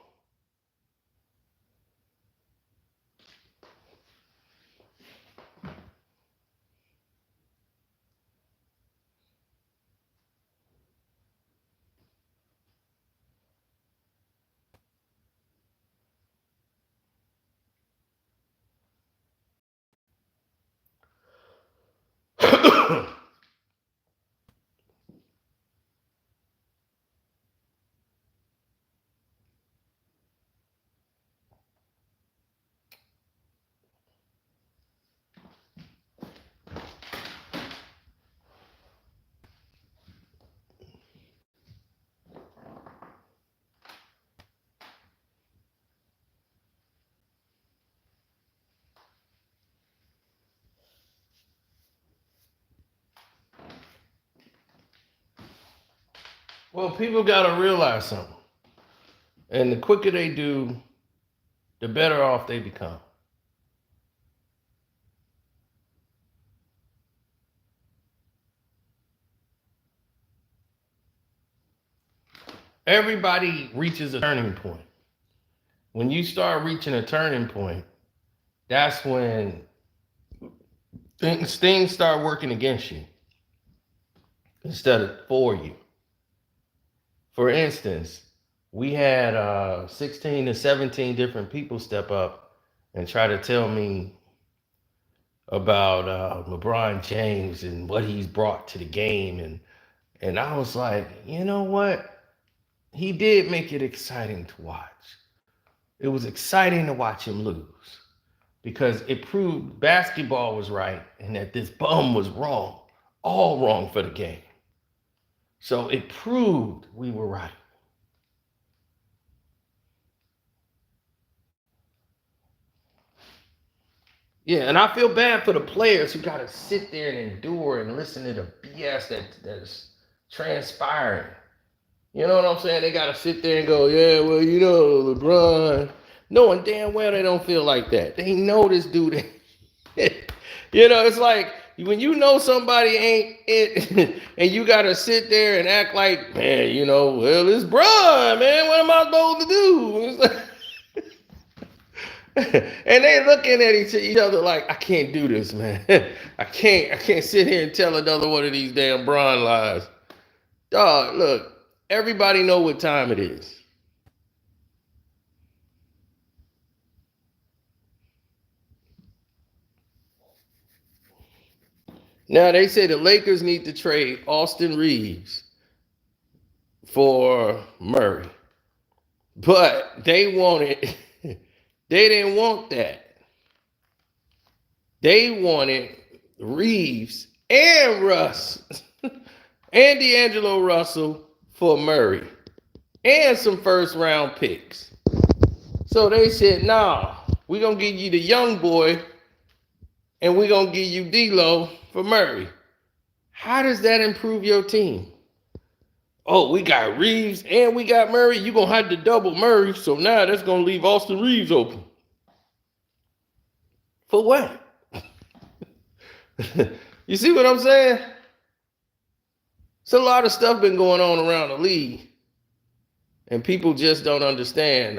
Well, people got to realize something. And the quicker they do, the better off they become. Everybody reaches a turning point. When you start reaching a turning point, that's when things start working against you instead of for you. For instance, we had 16 to 17 different people step up and try to tell me about LeBron James and what he's brought to the game. And I was like, you know what? He did make it exciting to watch. It was exciting to watch him lose because it proved basketball was right and that this bum was wrong, all wrong for the game. So it proved we were right. Yeah, and I feel bad for the players who got to sit there and endure and listen to the BS that's transpiring. You know what I'm saying? They got to sit there and go, yeah, well, LeBron. Knowing damn well they don't feel like that. They know this dude. It's like when you know somebody ain't it, and you got to sit there and act like, man, well, it's Bron, man. What am I supposed to do? It's like, and they looking at each other like, I can't do this, man. I can't sit here and tell another one of these damn Bron lies. Dog, look, everybody know what time it is. Now they say the Lakers need to trade Austin Reeves for Murray. But they wanted, they didn't want that. They wanted Reeves and Russ and D'Angelo Russell for Murray and some first round picks. So they said, nah, we're going to give you the young boy and we're going to give you D'Lo for Murray. How does that improve your team? Oh, we got Reeves and we got Murray. You're going to have to double Murray. So now that's going to leave Austin Reeves open. For what? You see what I'm saying? It's a lot of stuff been going on around the league. And people just don't understand.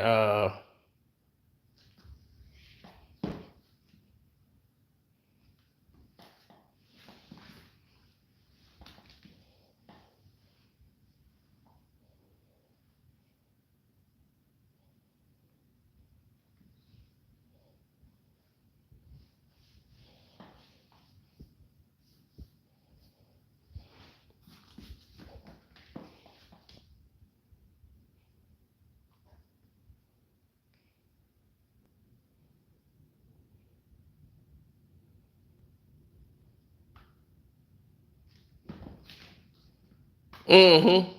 Mm-hmm.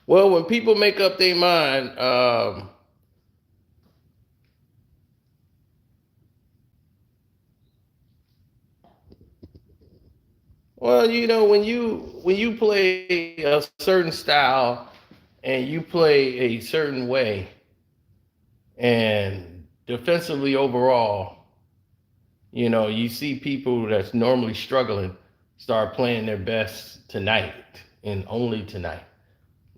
Well, when people make up their mind, well, when you play a certain style and you play a certain way, and defensively overall, you see people that's normally struggling start playing their best tonight and only tonight.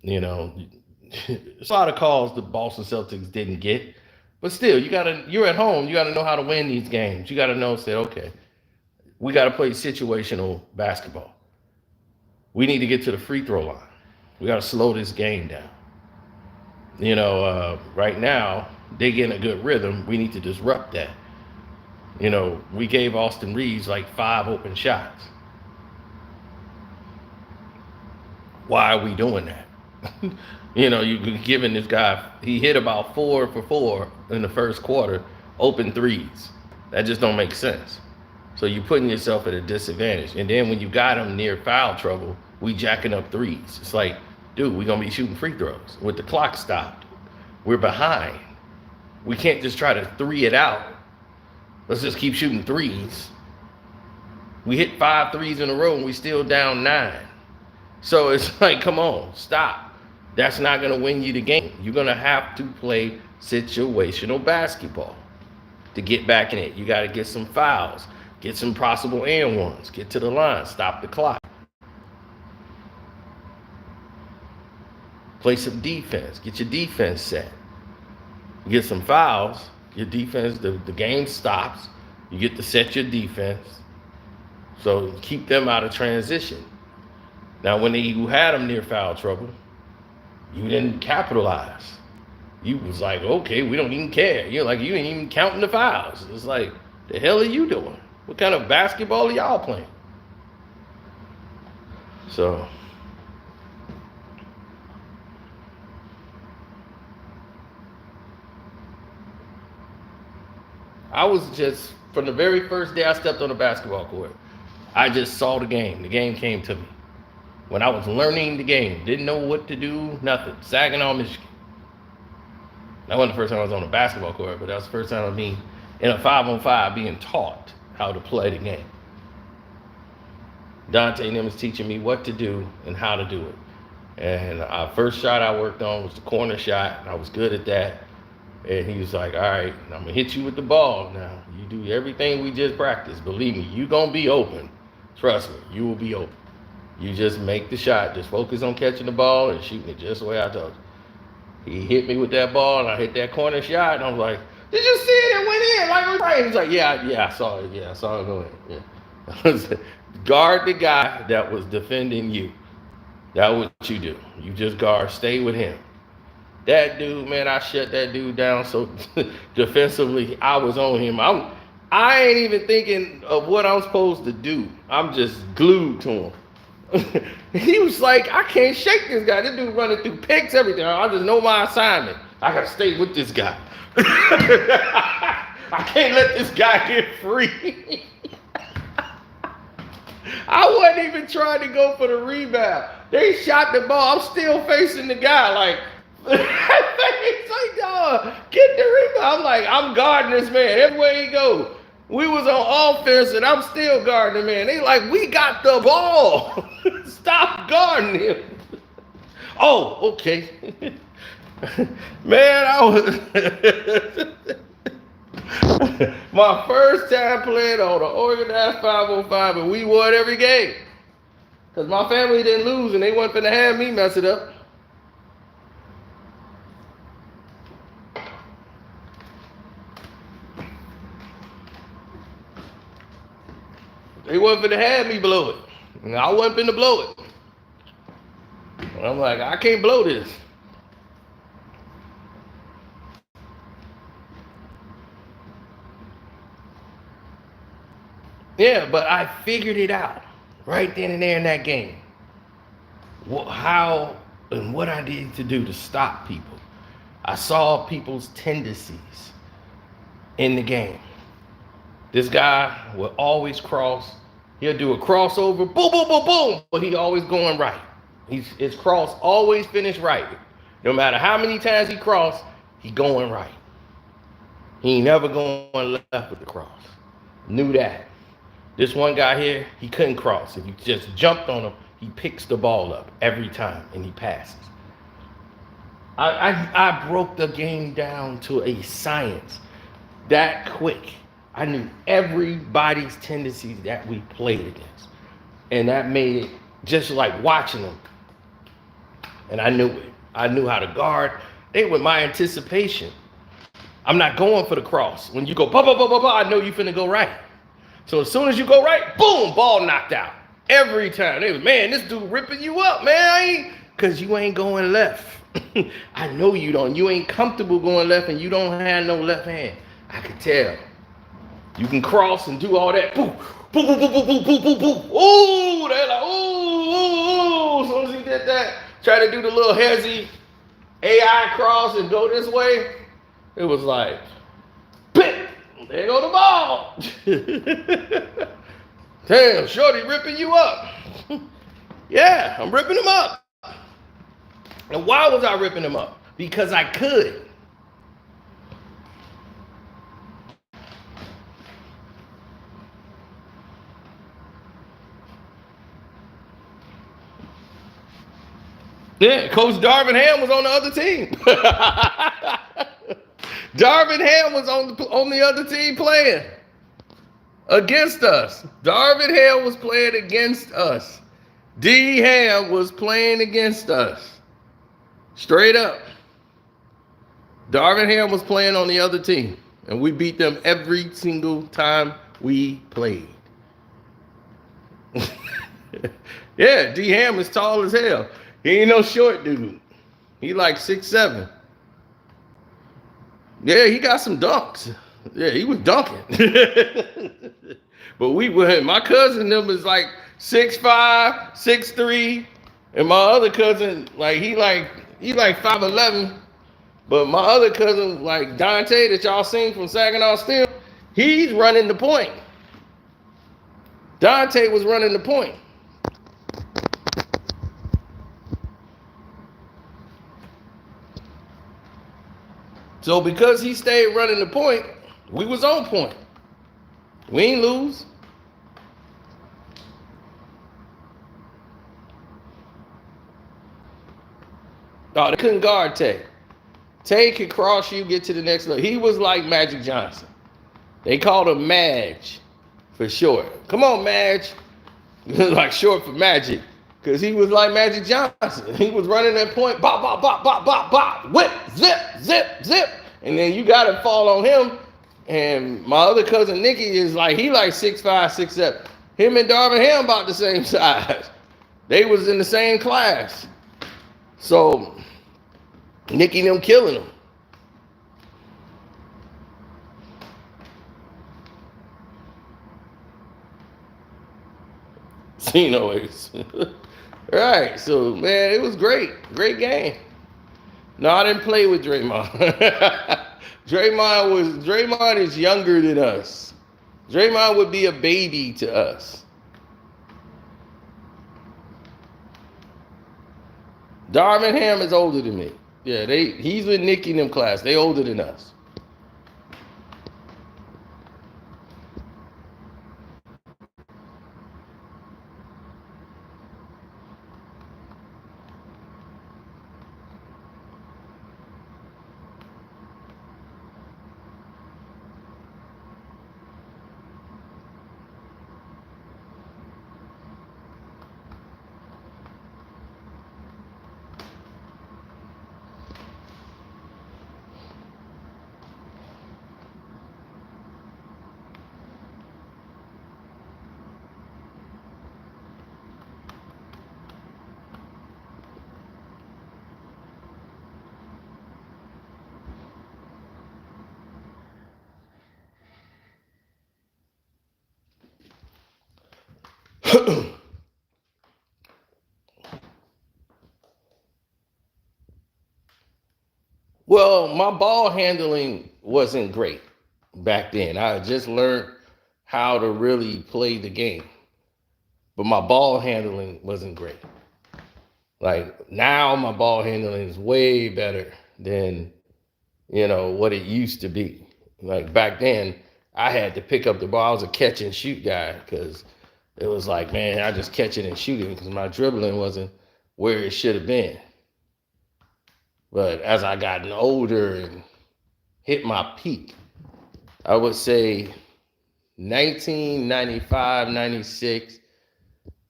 It's a lot of calls the Boston Celtics didn't get, but still, you're at home. You gotta know how to win these games. You gotta know, say, okay, we gotta play situational basketball. We need to get to the free throw line. We gotta slow this game down. Right now they getting a good rhythm. We need to disrupt that. We gave Austin Reeves like 5 open shots. Why are we doing that? You're giving this guy, he hit about 4 for 4 in the first quarter, open threes. That just don't make sense. So you're putting yourself at a disadvantage. And then when you got him near foul trouble, we jacking up threes. It's like, dude, we're going to be shooting free throws. With the clock stopped, we're behind. We can't just try to 3 it out. Let's just keep shooting threes. We hit 5 threes in a row and we still down 9. So it's like, come on, stop. That's not going to win you the game. You're going to have to play situational basketball to get back in it. You got to get some fouls, get some possible and ones, get to the line, stop the clock. Play some defense, get your defense set. You get some fouls, your defense, the game stops. You get to set your defense. So keep them out of transition. Now, when you had them near foul trouble, you didn't capitalize. You was like, okay, we don't even care. You're like, you ain't even counting the fouls. It's like, the hell are you doing? What kind of basketball are y'all playing? So, I was just, from the very first day I stepped on the basketball court, I just saw the game. The game came to me. When I was learning the game, didn't know what to do, nothing. Saginaw, Michigan. That wasn't the first time I was on a basketball court, but that was the first time of me in a 5-on-5 being taught how to play the game. Dante and them was teaching me what to do and how to do it. And our first shot I worked on was the corner shot, and I was good at that. And he was like, all right, I'm going to hit you with the ball now. You do everything we just practiced. Believe me, you going to be open. Trust me, you will be open. You just make the shot. Just focus on catching the ball and shooting it just the way I told you. He hit me with that ball, and I hit that corner shot, and I was like, did you see it? It went in. Like, right. He was like, yeah, I saw it. Yeah, I saw it go in. Yeah. Guard the guy that was defending you. That's what you do. You just guard. Stay with him. That dude, man, I shut that dude down so defensively. I was on him. I ain't even thinking of what I'm supposed to do. I'm just glued to him. He was like, I can't shake this guy. This dude running through picks, everything. I just know my assignment. I gotta stay with this guy. I can't let this guy get free. I wasn't even trying to go for the rebound. They shot the ball. I'm still facing the guy like, it's like, dog, get the rebound. I'm like, I'm guarding this man everywhere he go. We was on offense and I'm still guarding the man. They like, we got the ball. Stop guarding him. Oh, okay. Man, I was my first time playing on the organized 5-on-5, and we won every game. Because my family didn't lose and they wasn't finna have me mess it up. They wasn't finna have me blow it. And I wasn't finna blow it. And I'm like, I can't blow this. Yeah, but I figured it out right then and there in that game. How and what I needed to do to stop people. I saw people's tendencies in the game. This guy will always cross. He'll do a crossover, boom, boom, boom, boom, but he always going right. His cross always finish right. No matter how many times he cross, he going right. He ain't never going left with the cross. Knew that. This one guy here, he couldn't cross. If you just jumped on him, he picks the ball up every time and he passes. I broke the game down to a science that quick. I knew everybody's tendencies that we played against. And that made it just like watching them. And I knew it. I knew how to guard. They were my anticipation. I'm not going for the cross. When you go, bah, bah, bah, bah, bah, I know you finna go right. So as soon as you go right, boom, ball knocked out. Every time. They was, man, this dude ripping you up, man. Because you ain't going left. I know you don't. You ain't comfortable going left and you don't have no left hand. I could tell. You can cross and do all that. Boom, boom, boom, boom, boom, boom, boom, boom, boom. Ooh, they're like, ooh. As soon as he did that, try to do the little hezzy AI cross and go this way, it was like, bit. There go the ball. Damn, shorty ripping you up. Yeah, I'm ripping him up. And why was I ripping him up? Because I could. Yeah, Coach Darvin Ham was on the other team. Darvin Ham was on the other team playing against us. Darvin Ham was playing against us. D Ham was playing against us. Straight up. Darvin Ham was playing on the other team, and we beat them every single time we played. Yeah, D Ham is tall as hell. He ain't no short dude. He like 6'7". Yeah, he got some dunks. Yeah, he was dunking. But my cousin them is like 6'5", 6'3", and my other cousin he like 5'11". But my other cousin, like Dante, that y'all seen from Saginaw Steel, he's running the point. Dante was running the point. So because he stayed running the point, we was on point. We ain't lose. Oh, they couldn't guard Tay. Tay could cross you, get to the next level. He was like Magic Johnson. They called him Madge for short. Come on, Madge. Like short for Magic. Because he was like Magic Johnson. He was running that point, bop, bop, bop, bop, bop, bop, whip, zip, zip, zip. And then you got to fall on him. And my other cousin, Nicky, is like, he like 6'5", 6'7". Him and Darvin Ham about the same size. They was in the same class. So, Nicky them killing him. Seno's. Right, so man, it was great. Great game. No, I didn't play with Draymond. Draymond is younger than us. Draymond would be a baby to us. Darvin Ham is older than me. Yeah, he's with Nicky in them class. They older than us. Well, my ball handling wasn't great back then. I just learned how to really play the game. But my ball handling wasn't great. Like now my ball handling is way better than, what it used to be. Like back then, I had to pick up the ball. I was a catch and shoot guy because it was like, man, I just catch it and shoot it because my dribbling wasn't where it should have been. But as I gotten older and hit my peak, I would say 1995, 96,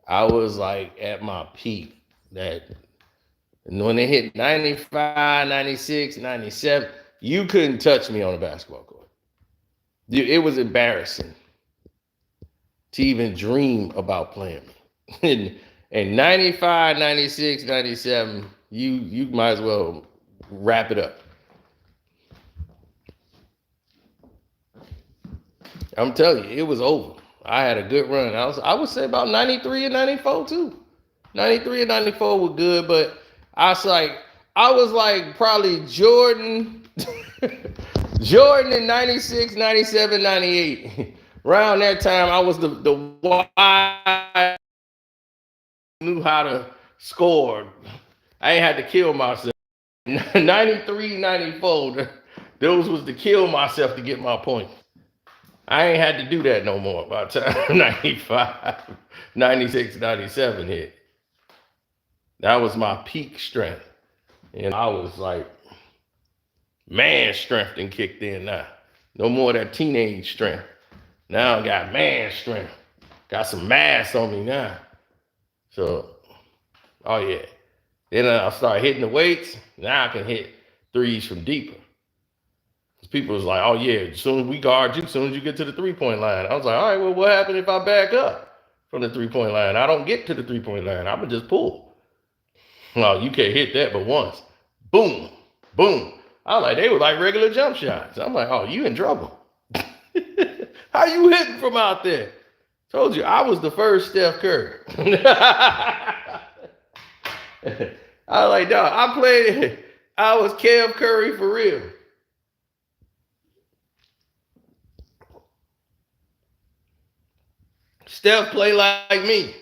I was like at my peak. That when they hit 95, 96, 97, you couldn't touch me on a basketball court. It was embarrassing to even dream about playing me. And 95, 96, 97, you might as well wrap it up. I'm telling you, it was over. I had a good run. I would say about 93 and 94 too. 93 and 94 were good, but I was like probably Jordan, Jordan in 96, 97, 98. Around that time, I was the wide, knew how to score. I ain't had to kill myself. 93, 94, those was to kill myself to get my point. I ain't had to do that no more by the time 95, 96, 97 hit. That was my peak strength. And I was like, man strength and kicked in now. No more of that teenage strength. Now I got man strength. Got some mass on me now. So, oh yeah. Then I start hitting the weights. Now I can hit threes from deeper. People was like, oh yeah, as soon as we guard you, as soon as you get to the 3-point line. I was like, all right, well, what happened if I back up from the 3-point line? I don't get to the 3-point line. I'm going to just pull. No, you can't hit that but once. Boom, boom. I was like, they were like regular jump shots. I'm like, oh, you in trouble. How you hitting from out there? Told you, I was the first Steph Curry. I was like, dog, I was Kev Curry for real. Steph play like me.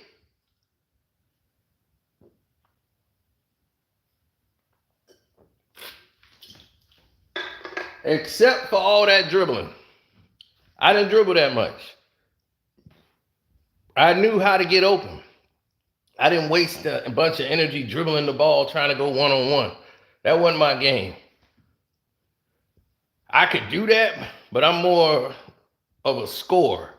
Except for all that dribbling. I didn't dribble that much. I knew how to get open. I didn't waste a bunch of energy dribbling the ball trying to go one-on-one. That wasn't my game. I could do that, but I'm more of a scorer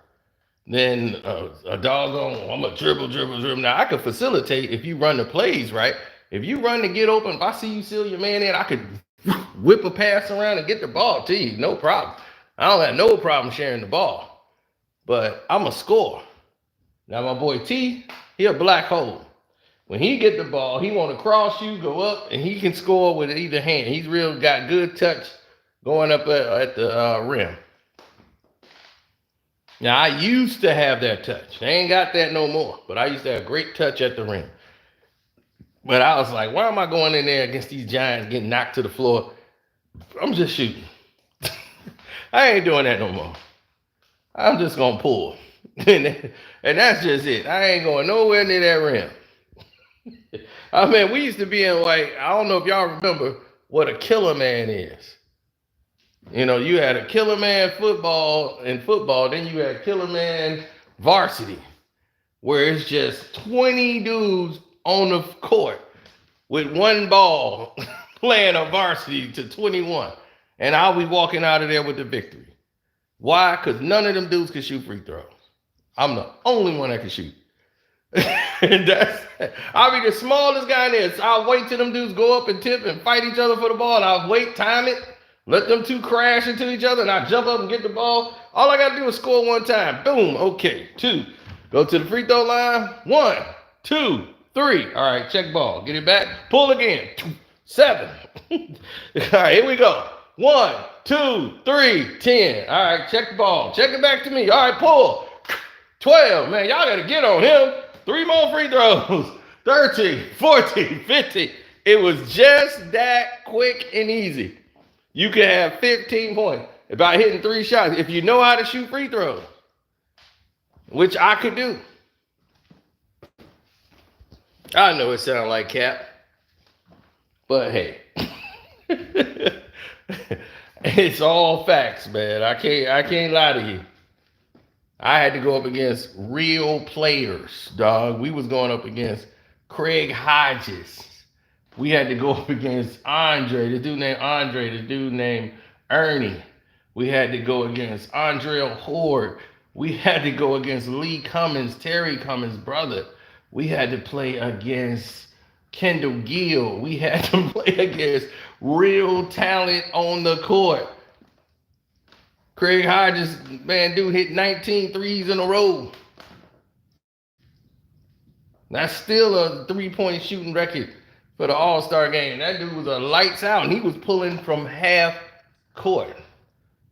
than a doggone, I'm a dribble. Now, I could facilitate if you run the plays right. If you run to get open, if I see you seal your man in, I could whip a pass around and get the ball to you. No problem. I don't have no problem sharing the ball. But I'm a scorer. Now, my boy T, he a black hole. When he get the ball, he want to cross you, go up, and he can score with either hand. He's real got good touch going up at the rim. Now, I used to have that touch. I ain't got that no more, but I used to have great touch at the rim. But I was like, why am I going in there against these giants getting knocked to the floor? I'm just shooting. I ain't doing that no more. I'm just going to pull. And that's just it. I ain't going nowhere near that rim. I mean, we used to be in like, I don't know if y'all remember what a killer man is. You know, you had a killer man football, then you had killer man varsity, where it's just 20 dudes on the court with one ball playing a varsity to 21. And I'll be walking out of there with the victory. Why? Because none of them dudes can shoot free throws. I'm the only one that can shoot. I'll be the smallest guy in there. So I'll wait till them dudes go up and tip and fight each other for the ball, and I'll wait, time it, let them two crash into each other, and I jump up and get the ball. All I got to do is score one time. Boom. Okay. 2. Go to the free throw line. 1, 2, 3. All right. Check ball. Get it back. Pull again. 7. All right. Here we go. 1, 2, 3, 10. All right. Check the ball. Check it back to me. All right. Pull. 12. Man, y'all got to get on him. 3 more free throws. 13, 14, 15. It was just that quick and easy. You can have 15 points by hitting 3 shots if you know how to shoot free throws, which I could do. I know it sounds like cap, but hey, it's all facts, man. I can't lie to you. I had to go up against real players, dog. We was going up against Craig Hodges. We had to go up against Andre, the dude named Andre, the dude named Ernie. We had to go against Andrea Horde. We had to go against Lee Cummins, Terry Cummins' brother. We had to play against Kendall Gill. We had to play against real talent on the court. Craig Hodges, man, dude hit 19 threes in a row. That's still a 3-point shooting record for the All-Star game. That dude was a lights out, and he was pulling from half court.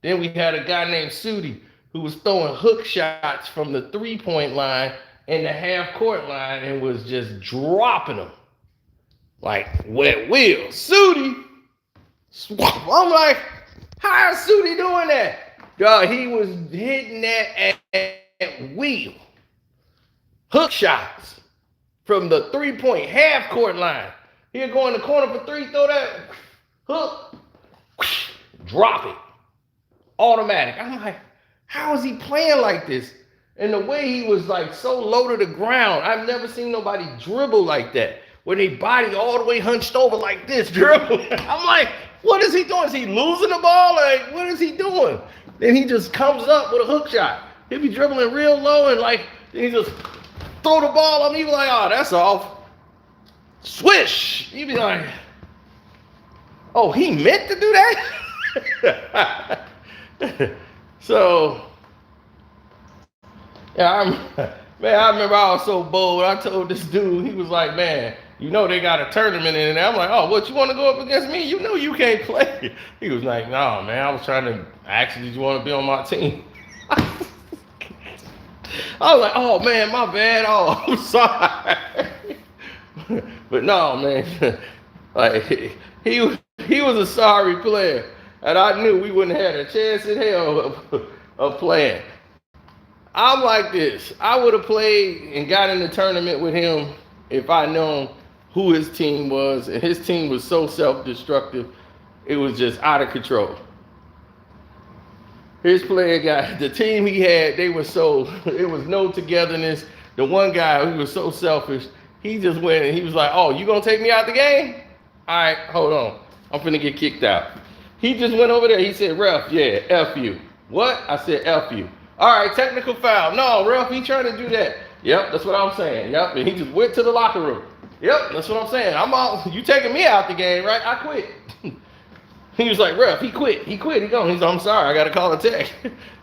Then we had a guy named Sudi who was throwing hook shots from the 3-point line and the half court line and was just dropping them like wet wheels. Sudi, I'm like, how is Sudi doing that? Dog, he was hitting that at wheel. Hook shots from the 3-point half court line. He'll go in the corner for 3, throw that hook, drop it. Automatic. I'm like, how is he playing like this? And the way he was like so low to the ground, I've never seen nobody dribble like that. where they body all the way hunched over like this, dribbling. I'm like, what is he doing? Is he losing the ball? Like, what is he doing? Then he just comes up with a hook shot. He'll be dribbling real low and like, then he just throw the ball up. He be like, oh, that's off. Swish. He'd be like, oh, he meant to do that? So, yeah, I remember I was so bold. I told this dude, he was like, man, you know they got a tournament in there. I'm like, oh, what, you want to go up against me? You know you can't play. He was like, no, man, I was trying to ask you, did you want to be on my team? I was like, oh, man, my bad. Oh, I'm sorry. But no, man, like he was a sorry player. And I knew we wouldn't have a chance in hell of playing. I'm like this. I would have played and got in the tournament with him if I known who his team was. And his team was so self-destructive, it was just out of control. His player guy, the team he had, it was no togetherness. The one guy who was so selfish, he just went and he was like, oh, you gonna take me out the game? All right, hold on. I'm finna get kicked out. He just went over there. He said, ref, yeah, F you. What? I said, F you. All right, technical foul. No, ref, he trying to do that. Yep, that's what I'm saying. Yep, and he just went to the locker room. Yep, that's what I'm saying. I'm out. You taking me out the game, right? I quit. He was like, ref, he quit. He gone. He's like, I'm sorry, I got to call a tech.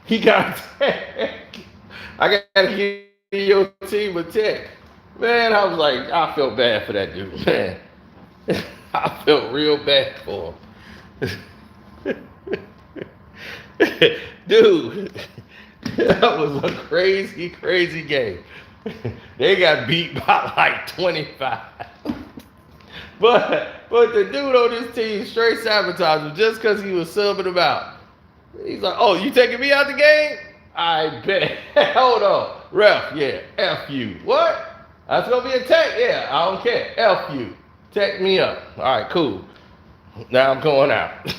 He got a tech. I got to give your team a tech. Man, I was like, I felt bad for that dude, man. I felt real bad for him. Dude, that was a crazy, crazy game. They got beat by like 25. But the dude on this team straight sabotaged him just because he was subbing him out. He's like, oh, you taking me out the game? I bet. Hold on. Ref, yeah, F you. What? That's going to be a tech? Yeah, I don't care. F you. Tech me up. All right, cool. Now I'm going out.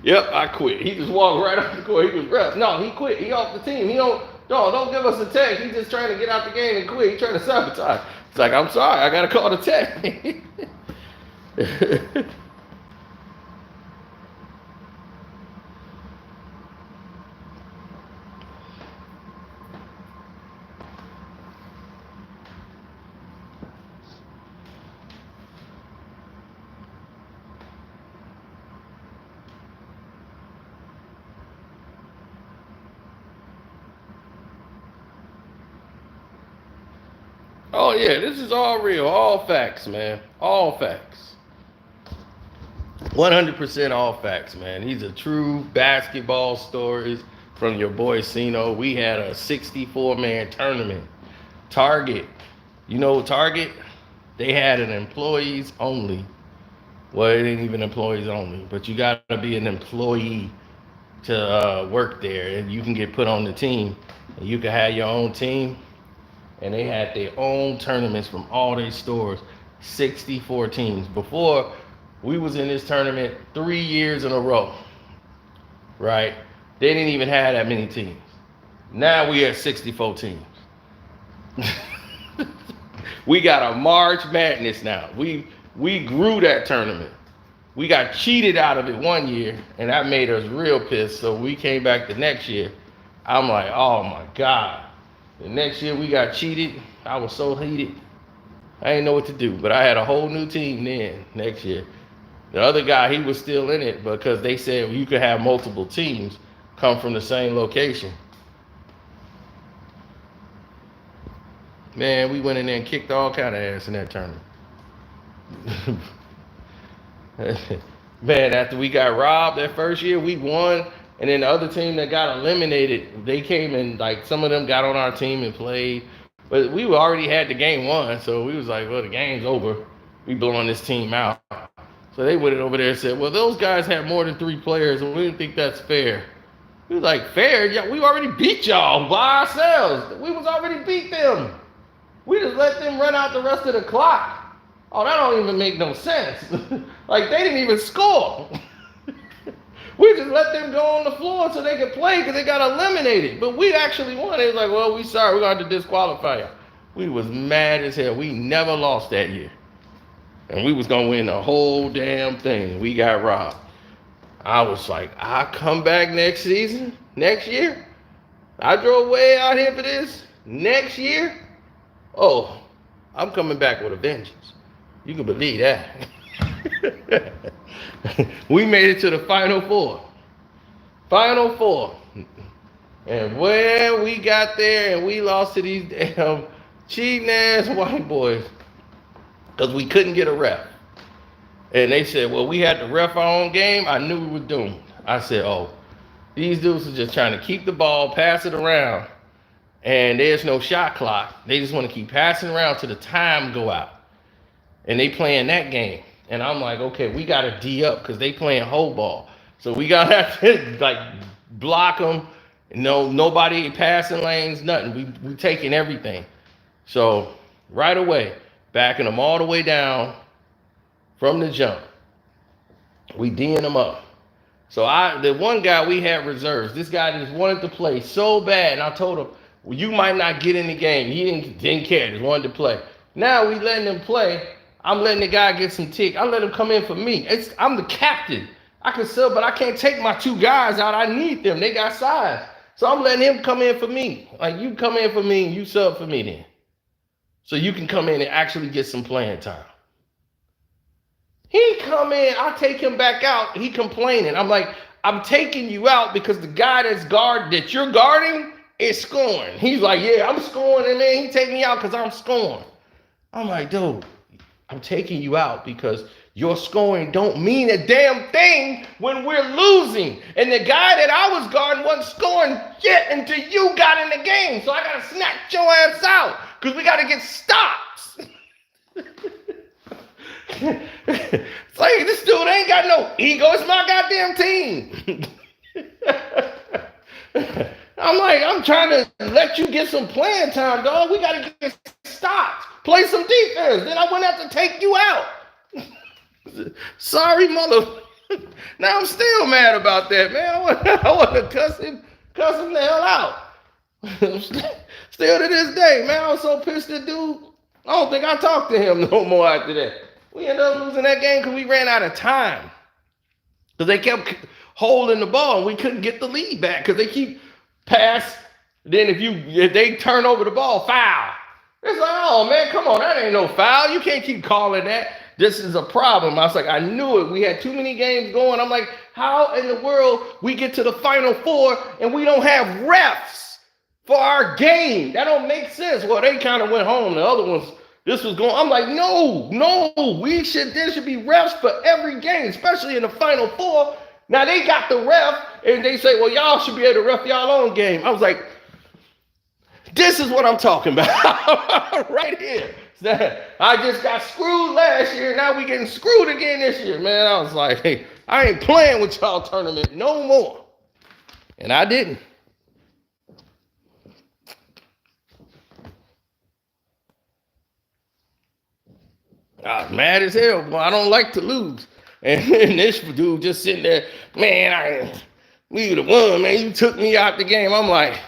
Yep, I quit. He just walked right off the court. He was ref. No, he quit. He off the team. He don't give us a tech. He's just trying to get out the game and quit. He's trying to sabotage. It's like, I'm sorry, I got to call the tech. Oh, yeah, this is all real, all facts, man. All facts. 100% all facts, man. These are true basketball stories from your boy Ceno. We had a 64-man tournament. Target. You know Target? They had an employees only. Well, it ain't even employees only, but you got to be an employee to work there, and you can get put on the team. And you can have your own team. And they had their own tournaments from all their stores, 64 teams. Before, we was in this tournament 3 years in a row, right? They didn't even have that many teams. Now we have 64 teams. We got a March Madness now. We grew that tournament. We got cheated out of it one year, and that made us real pissed. So we came back the next year. I'm like, oh my God. The next year we got cheated. I was so heated. I didn't know what to do, but I had a whole new team then next year. The other guy, he was still in it because they said you could have multiple teams come from the same location. Man, we went in there and kicked all kind of ass in that tournament. Man, after we got robbed that first year, we won. And then the other team that got eliminated, they came and like some of them got on our team and played. But we already had the game won, so we was like, well, the game's over. We blowing this team out. So they went over there and said, well, those guys had more than 3 players, and we didn't think that's fair. We was like, fair? Yeah, we already beat y'all by ourselves. We was already beat them. We just let them run out the rest of the clock. Oh, that don't even make no sense. Like, they didn't even score. We just let them go on the floor so they could play because they got eliminated. But we actually won. It was like, well, we sorry, we're going to have to disqualify you. We was mad as hell. We never lost that year. And we was going to win the whole damn thing. We got robbed. I was like, I'll come back next season, next year. I drove way out here for this. Next year, oh, I'm coming back with a vengeance. You can believe that. We made it to the Final Four. Final Four. And when we got there and we lost to these damn cheating ass white boys because we couldn't get a ref. And they said, well, we had to ref our own game. I knew we were doomed. I said, oh, these dudes are just trying to keep the ball, pass it around, and there's no shot clock. They just want to keep passing around till the time go out. And they playing that game. And I'm like, okay, we got to D up because they playing whole ball. So we got to have to, like, block them. No, nobody passing lanes, nothing. We taking everything. So right away, backing them all the way down from the jump. We D'ing them up. So the one guy we had reserves, this guy just wanted to play so bad. And I told him, well, you might not get in the game. He didn't care, just wanted to play. Now we letting him play. I'm letting the guy get some tick. I let him come in for me. I'm the captain. I can sub, but I can't take my two guys out. I need them. They got size. So I'm letting him come in for me. Like, you come in for me and you sub for me then. So you can come in and actually get some playing time. He come in, I take him back out, he complaining. I'm like, I'm taking you out because the guy that you're guarding is scoring. He's like, yeah, I'm scoring, and then he take me out because I'm scoring. I'm like, dude, I'm taking you out because your scoring don't mean a damn thing when we're losing. And the guy that I was guarding wasn't scoring yet until you got in the game. So I got to snatch your ass out because we got to get stops. It's like, this dude ain't got no ego. It's my goddamn team. I'm like, I'm trying to let you get some playing time, dog. We got to get stops. Play some defense. Then I wouldn't have to take you out. Sorry, mother. Now I'm still mad about that, man. I want to cuss him the hell out. Still to this day, man, I was so pissed at dude. I don't think I talked to him no more after that. We ended up losing that game because we ran out of time. Because they kept holding the ball and we couldn't get the lead back because they keep pass. Then if they turn over the ball, foul. It's like, oh man, come on, that ain't no foul. You can't keep calling that. This is a problem. I was like, I knew it. We had too many games going. I'm like, how in the world we get to the Final Four and we don't have refs for our game? That don't make sense. Well, they kind of went home. The other ones, this was going. I'm like, no, there should be refs for every game, especially in the Final Four. Now they got the ref and they say, well, y'all should be able to ref y'all own game. I was like, this is what I'm talking about right here. I just got screwed last year. Now we getting screwed again this year, man. I was like, hey, I ain't playing with y'all tournament no more. And I didn't. I was mad as hell, boy. I don't like to lose. And this dude just sitting there, man, we would have won, man. You took me out the game. I'm like,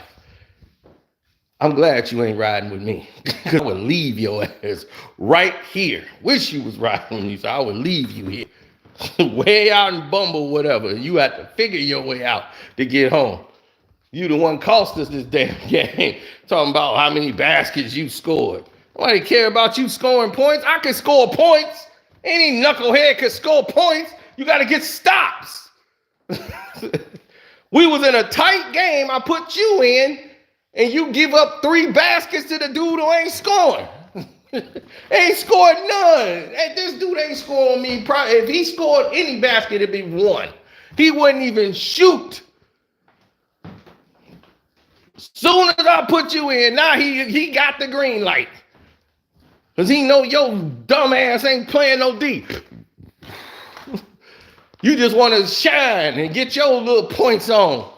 I'm glad you ain't riding with me. Because I would leave your ass right here. Wish you was riding with me, so I would leave you here. Way out in Bumble, whatever. You had to figure your way out to get home. You the one cost us this damn game. Talking about how many baskets you scored. Nobody care about you scoring points. I can score points. Any knucklehead can score points. You got to get stops. We was in a tight game. I put you in, and you give up 3 baskets to the dude who ain't scoring. Ain't scored none. This dude ain't scored on me. If he scored any basket, it'd be 1. He wouldn't even shoot. Soon as I put you in, now he got the green light. Because he know your dumb ass ain't playing no D. You just want to shine and get your little points on.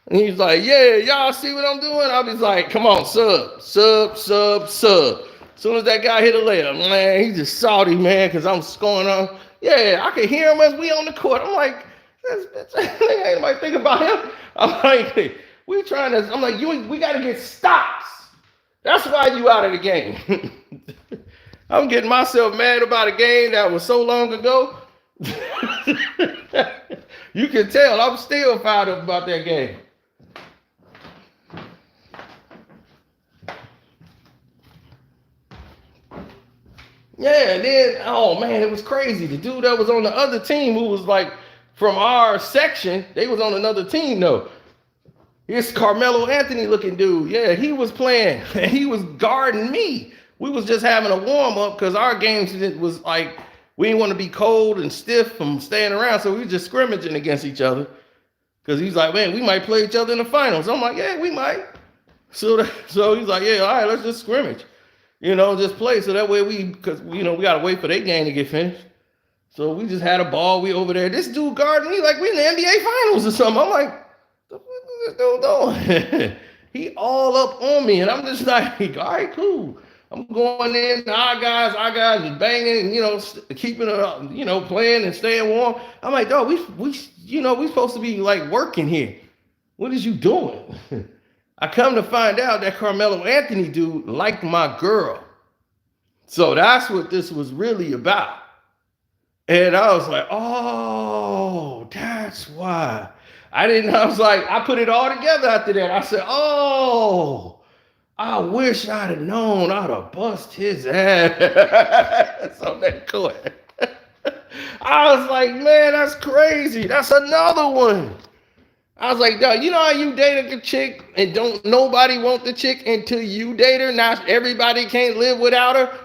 And he's like, yeah, y'all see what I'm doing? I was like, come on, sub. As soon as that guy hit a layup, man, he just salty, man, because I'm scoring on. Yeah, I can hear him as we on the court. I'm like, ain't nobody think about him. I'm like, we got to get stops. That's why you out of the game. I'm getting myself mad about a game that was so long ago. You can tell I'm still fired up about that game. Yeah, and then, oh man, it was crazy. The dude that was on the other team who was like from our section, they was on another team though. This Carmelo Anthony looking dude. Yeah, he was playing and he was guarding me. We was just having a warm up because our games was like, we didn't want to be cold and stiff from staying around. So we were just scrimmaging against each other. Because he's like, man, we might play each other in the finals. I'm like, yeah, we might. So he's like, yeah, all right, let's just scrimmage. Just play. So that way because we got to wait for their game to get finished. So we just had a ball. We over there. This dude guarding me like we in the NBA finals or something. I'm like, what is this dude doing? He all up on me. And I'm just like, all right, cool. I'm going in. Our guys is banging, keeping it, playing and staying warm. I'm like, dog, we supposed to be like working here. What is you doing? I come to find out that Carmelo Anthony dude liked my girl. So that's what this was really about. And I was like, oh, that's why. I put it all together after that. I said, oh, I wish I'd have known. I'd have bust his ass on that court. I was like, man, that's crazy. That's another one. I was like, dog, you know how you date a chick and don't nobody want the chick until you date her? Now everybody can't live without her?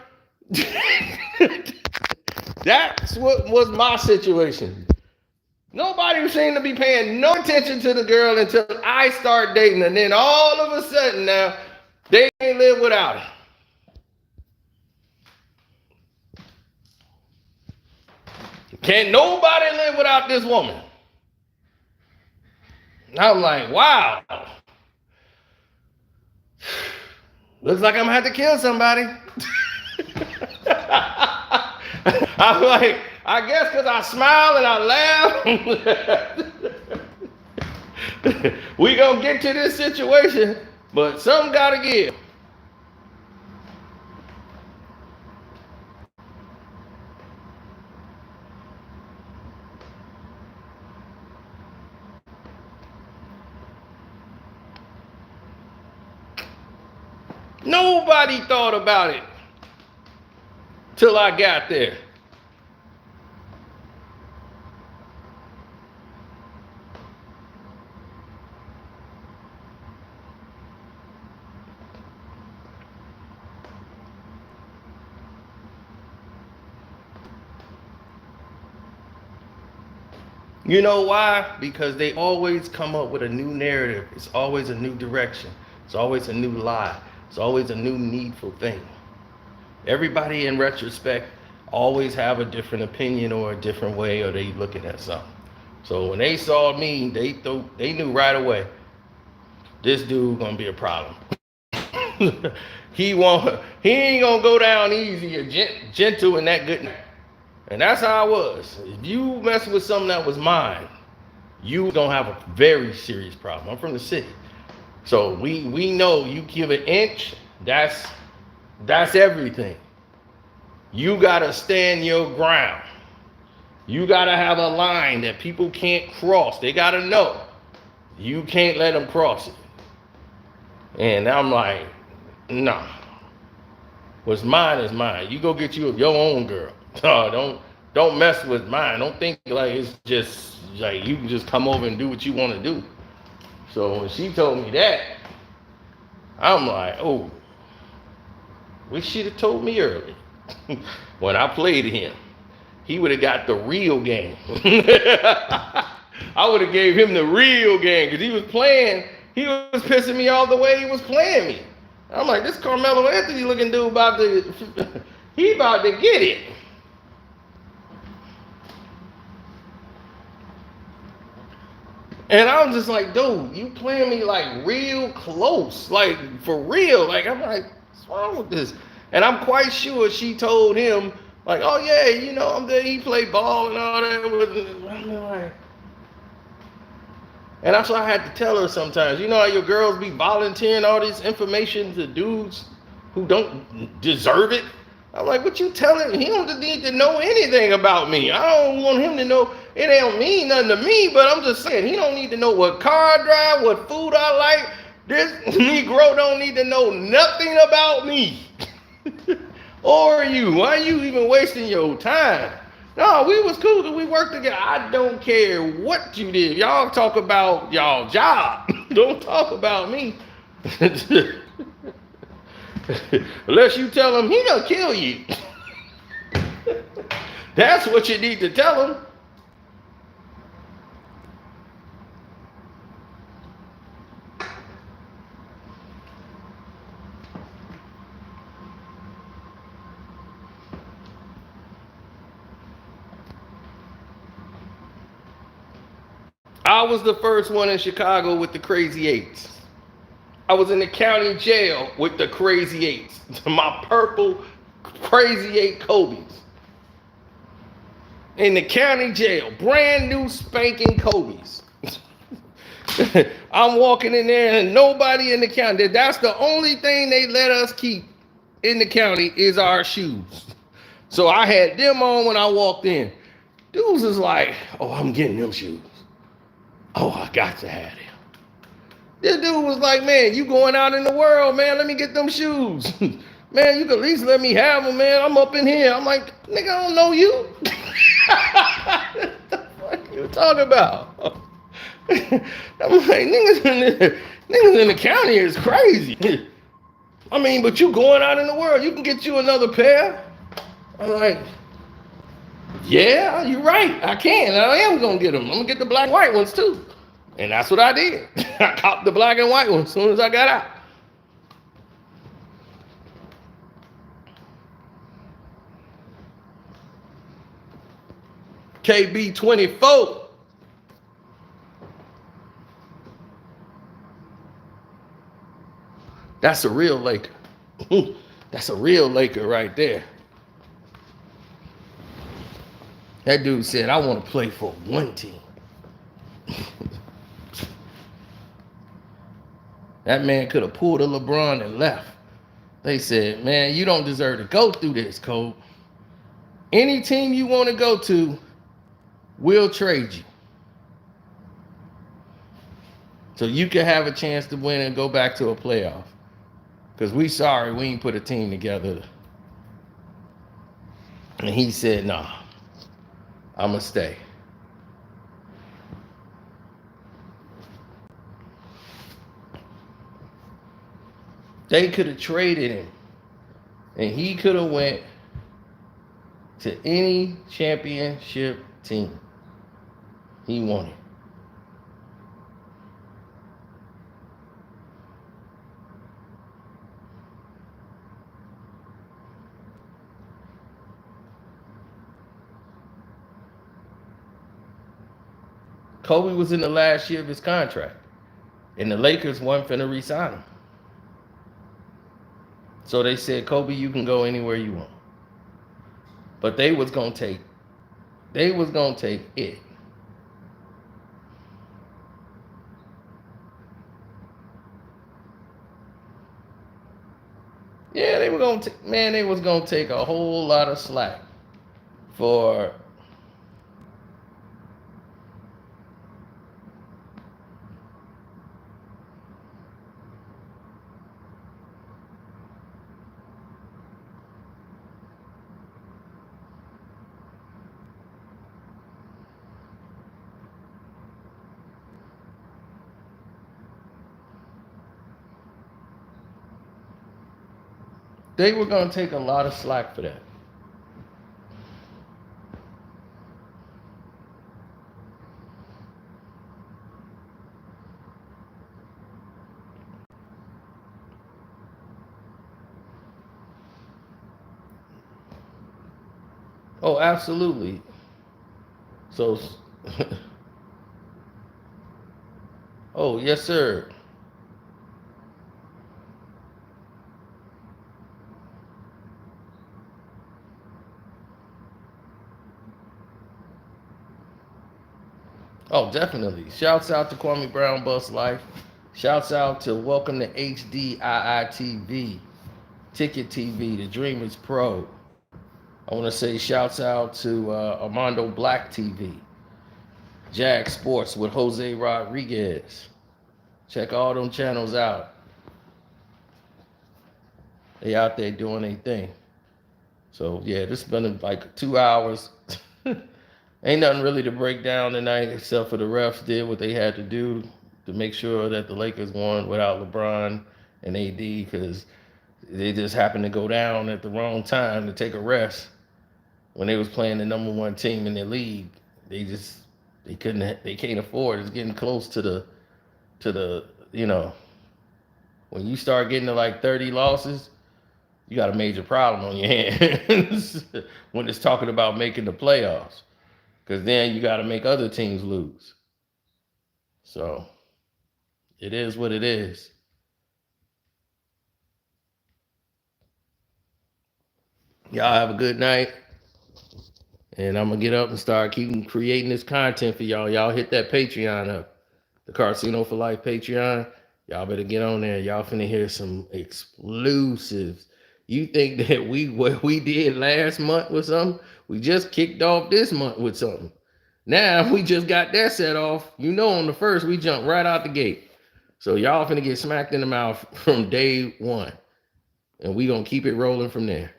That's what was my situation. Nobody seemed to be paying no attention to the girl until I start dating her. And then all of a sudden now, they can't live without her. Can't nobody live without this woman. I'm like, wow. Looks like I'm gonna have to kill somebody. I'm like, I guess because I smile and I laugh. We gonna get to this situation, but something gotta give. Nobody thought about it till I got there. You know why? Because they always come up with a new narrative. It's always a new direction. It's always a new lie. It's always a new needful thing. Everybody in retrospect always have a different opinion or a different way or they looking at something. So when they saw me, they knew right away, this dude gonna be a problem. He ain't gonna go down easy or gentle and that good. And that's how I was. If you mess with something that was mine, you gonna have a very serious problem. I'm from the city. So we know you give an inch, that's everything. You gotta stand your ground. You gotta have a line that people can't cross. They gotta know. You can't let them cross it. And I'm like, nah. What's mine is mine. You go get you your own girl. Don't mess with mine. Don't think like it's just like you can just come over and do what you want to do. So when she told me that, I'm like, oh, wish she'd have told me early. When I played him, he would have got the real game. I would have gave him the real game because he was pissing me off the way he was playing me. I'm like, this Carmelo Anthony looking dude he about to get it. And I was just like, dude, you playing me like real close, like for real. Like, I'm like, what's wrong with this? And I'm quite sure she told him, like, oh yeah, I'm there, he played ball and all that. I'm like, and that's why I had to tell her sometimes. You know how your girls be volunteering all this information to dudes who don't deserve it? I'm like, what you telling him? He don't need to know anything about me. I don't want him to know. It don't mean nothing to me, but I'm just saying, he don't need to know what car I drive, what food I like. This Negro don't need to know nothing about me. Or you. Why are you even wasting your time? No, we was cool because we worked together. I don't care what you did. Y'all talk about y'all job. Don't talk about me. Unless you tell him he gonna kill you. That's what you need to tell him. I was the first one in Chicago with the Crazy Eights. I was in the county jail with the Crazy Eights. My purple Crazy Eight Kobe's. In the county jail. Brand new spanking Kobe's. I'm walking in there and nobody in the county. That's the only thing they let us keep in the county is our shoes. So I had them on when I walked in. Dudes is like, oh, I'm getting them shoes. Oh, I got to have them. This dude was like, man, you going out in the world, man. Let me get them shoes. Man, you can at least let me have them, man. I'm up in here. I'm like, nigga, I don't know you. What the fuck you talking about? I'm like, niggas in the county is crazy. I mean, but you going out in the world. You can get you another pair. I'm like, yeah, you're right. I can. I am going to get them. I'm going to get the black and white ones, too. And that's what I did. I copped the black and white ones as soon as I got out. KB 24. That's a real Laker. That's a real Laker right there. That dude said, I want to play for one team. That man could have pulled a LeBron and left. They said, man, you don't deserve to go through this, Cole. Any team you want to go to, we'll trade you. So you can have a chance to win and go back to a playoff. Because we sorry, we ain't put a team together. And he said, nah, I'm going to stay. They could have traded him. And he could have went to any championship team he wanted. Kobe was in the last year of his contract, and the Lakers weren't finna re-sign him. So they said, Kobe, you can go anywhere you want. But they was gonna take it. Yeah, they was gonna take a whole lot of slack for they were going to take a lot of slack for that. Oh, absolutely. So, oh, yes, sir. Oh, definitely. Shouts out to Kwame Brown Bus Life. Shouts out to Welcome to HDII TV, Ticket TV, The Dreamers Pro, I want to say shouts out to Armando Black TV, Jag Sports with Jose Rodriguez. Check all them channels out. They out there doing their thing. So yeah, this has been like 2 hours. Ain't nothing really to break down tonight except for the refs did what they had to do to make sure that the Lakers won without LeBron and AD, because they just happened to go down at the wrong time to take a rest when they was playing the number one team in the league. They can't afford it. It's getting close to the when you start getting to like 30 losses, you got a major problem on your hands when it's talking about making the playoffs, because then you got to make other teams lose. So it is what it is. Y'all have a good night. And I'm going to get up and start keeping creating this content for y'all. Y'all hit that Patreon up. The Karceno for Life Patreon. Y'all better get on there. Y'all finna hear some exclusives. You think that what we did last month was something? We just kicked off this month with something. Now we just got that set off. You know, on the first, we jumped right out the gate. So y'all finna get smacked in the mouth from day one. And we gonna keep it rolling from there.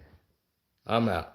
I'm out.